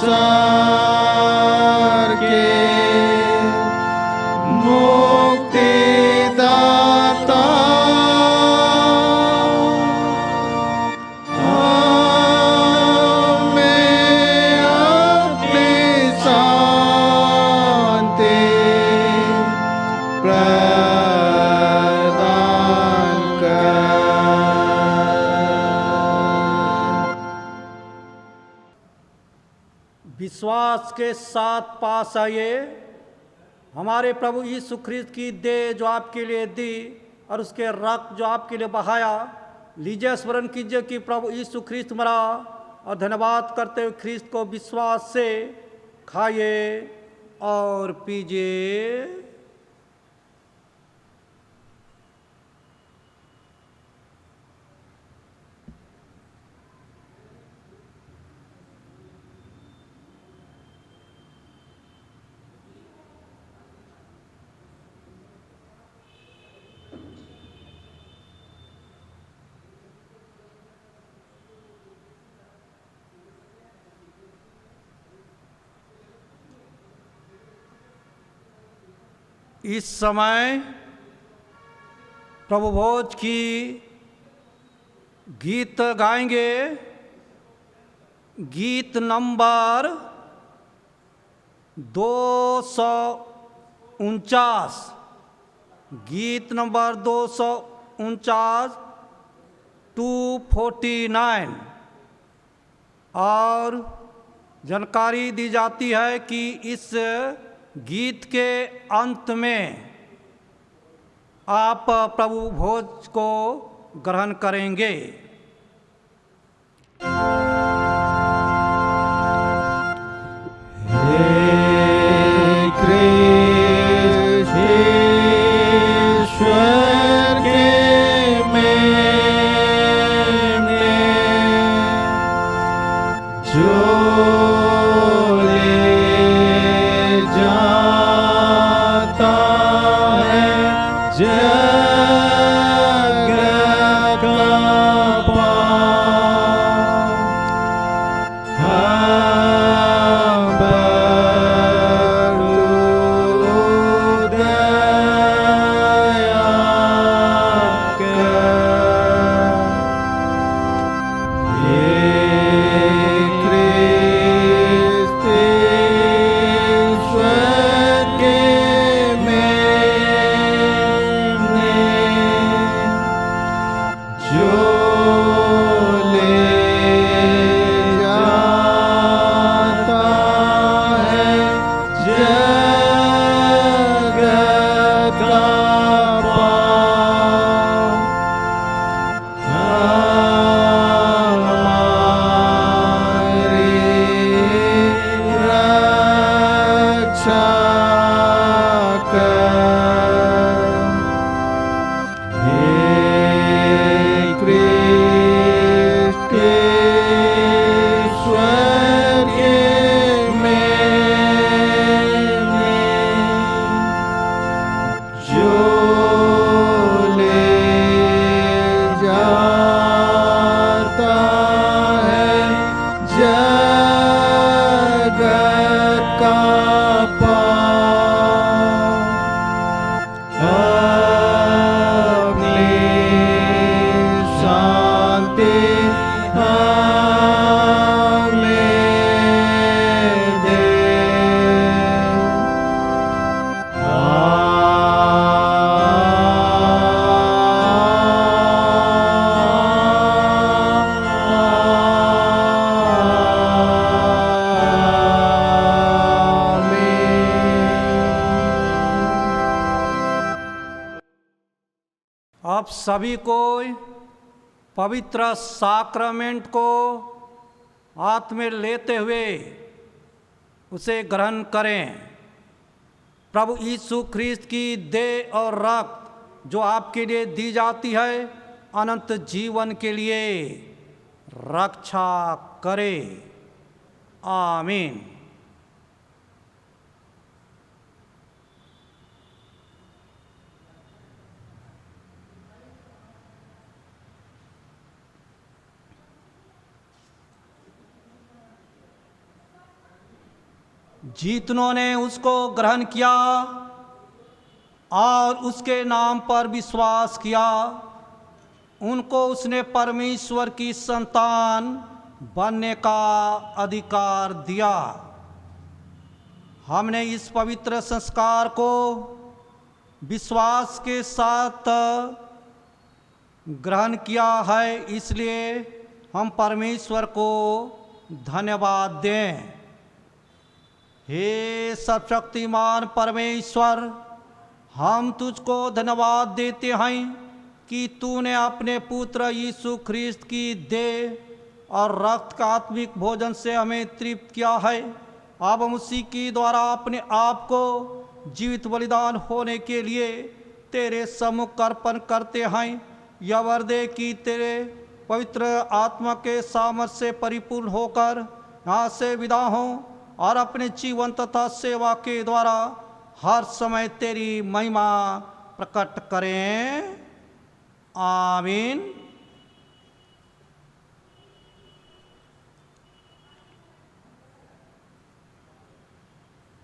संसार के मुक्तिदाता हमें अपनी शांति प्रदान कर। विश्वास के साथ पास आइए। हमारे प्रभु यीशु ख्रिस्त की देह जो आपके लिए दी और उसके रक्त जो आपके लिए बहाया, लीजिए स्मरण कीजिए कि प्रभु यीशु ख्रिस्त मरा और धन्यवाद करते हुए ख्रिस्त को विश्वास से खाइए और पीजिए। इस समय प्रभु भोज की गीत गाएंगे। गीत नंबर 249, गीत नंबर 249, 249। और जानकारी दी जाती है कि इस गीत के अंत में आप प्रभु भोज को ग्रहण करेंगे। ईश्वर के मेमने जो ले जाता है जगत का पार, हम बरु दया कर। ये ख्रिस्त ईश्वर के मेमने जो ले जाता है जगत का पार, हमारी रक्षा कर। हे ख्रिस्त ईश्वर के मेमने जो ले जाता है जगत का पार, अपनी शांति हमें दे। आप सभी को पवित्र साक्रामेंट को हाथ में लेते हुए उसे ग्रहण करें। प्रभु यीशु ख्रिस्त की देह और रक्त जो आपके लिए दी जाती है अनंत जीवन के लिए रक्षा करे। आमीन। जितनों ने उसको ग्रहण किया और उसके नाम पर विश्वास किया, उनको उसने परमेश्वर की संतान बनने का अधिकार दिया। हमने इस पवित्र संस्कार को विश्वास के साथ ग्रहण किया है, इसलिए हम परमेश्वर को धन्यवाद दें। हे सर्वशक्तिमान परमेश्वर, हम तुझको धन्यवाद देते हैं कि तूने अपने पुत्र यीशु ख्रिस्त की देह और रक्त का आत्मिक भोजन से हमें तृप्त किया है। अब हम उसी के द्वारा अपने आप को जीवित बलिदान होने के लिए तेरे सम्मुख अर्पण करते हैं। यह वर दे कि तेरे पवित्र आत्मा के सामर्थ्य से परिपूर्ण होकर यहाँ से विदा हों और अपने जीवन तथा सेवा के द्वारा हर समय तेरी महिमा प्रकट करें। आमीन।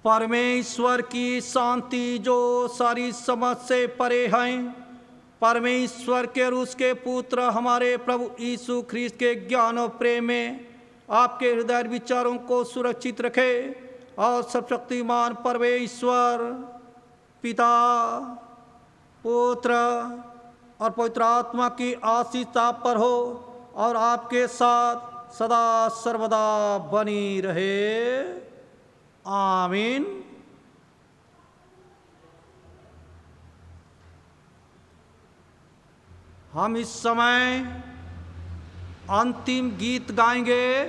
परमेश्वर की शांति जो सारी समझ से परे है, परमेश्वर के और उसके पुत्र हमारे प्रभु यीशु ख्रिस्त के ज्ञान और प्रेम में आपके हृदय विचारों को सुरक्षित रखे और सर्वशक्तिमान परमेश्वर पिता, पुत्र और पवित्र आत्मा की आशीष आप पर हो और आपके साथ सदा सर्वदा बनी रहे। आमीन। हम इस समय अंतिम गीत गाएंगे,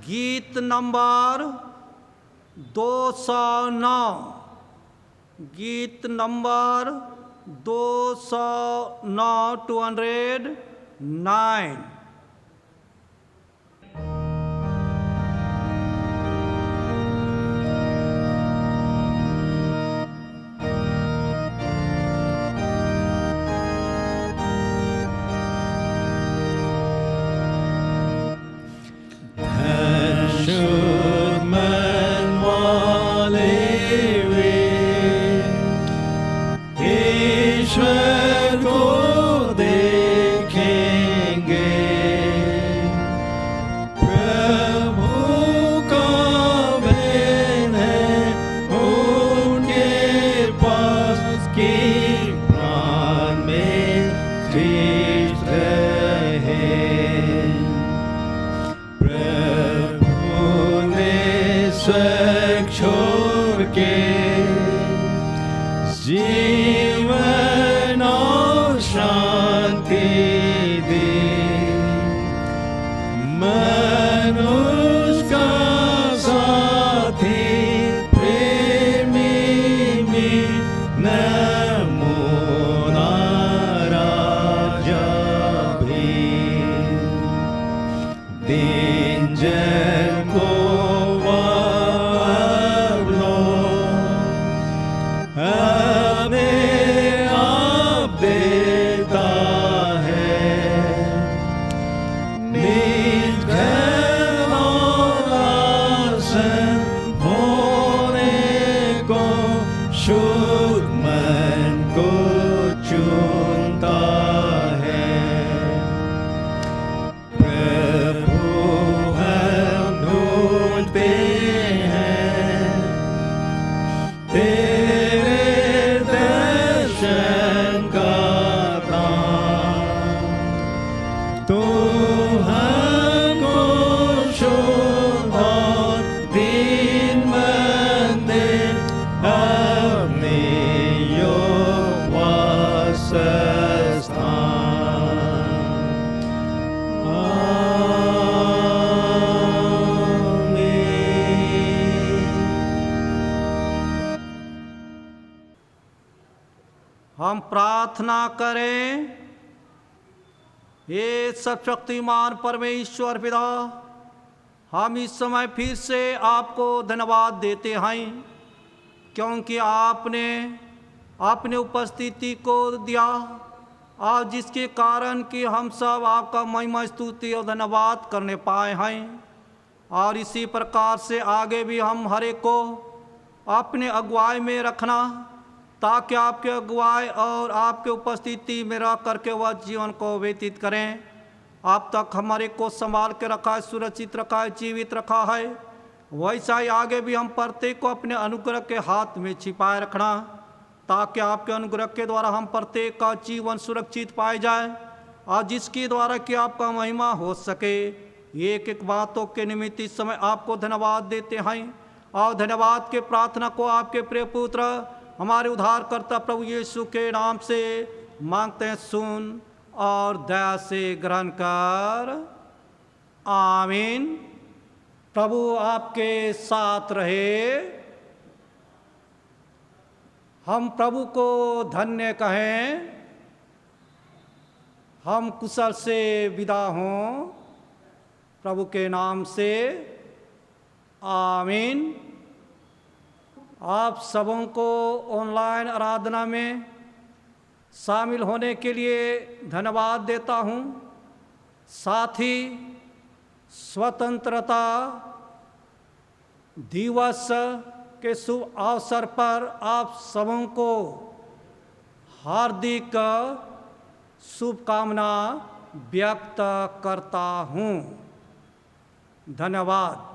गीत नंबर 209। गीत नंबर 209, 209। हम प्रार्थना करें। हे सर्वशक्तिमान परमेश्वर पिता, हम इस समय फिर से आपको धन्यवाद देते हैं क्योंकि आपने अपने उपस्थिति को दिया और जिसके कारण कि हम सब आपका महिमा स्तुति और धन्यवाद करने पाए हैं। और इसी प्रकार से आगे भी हम हर एक को अपने अगुवाई में रखना, ताकि आपके अगुवाई और आपके उपस्थिति में रह करके वह जीवन को व्यतीत करें। अब तक हमारे को संभाल के रखा है, सुरक्षित रखा है, जीवित रखा है, वैसा ही आगे भी हम प्रत्येक को अपने अनुग्रह के हाथ में छिपाए रखना, ताकि आपके अनुग्रह के द्वारा हम प्रत्येक का जीवन सुरक्षित पाए जाए और जिसके द्वारा कि आपका महिमा हो सके। एक एक बातों के निमित्त इस समय आपको धन्यवाद देते हैं और धन्यवाद के प्रार्थना को आपके प्रिय पुत्र हमारे उद्धारकर्ता प्रभु यीशु के नाम से मांगते हैं। सुन और दया से ग्रहण कर। आमीन। प्रभु आपके साथ रहे। हम प्रभु को धन्य कहें। हम कुशल से विदा हों प्रभु के नाम से। आमीन। आप सबों को ऑनलाइन आराधना में शामिल होने के लिए धन्यवाद देता हूँ। साथ ही स्वतंत्रता दिवस के शुभ अवसर पर आप सबों को हार्दिक शुभकामना व्यक्त करता हूँ। धन्यवाद।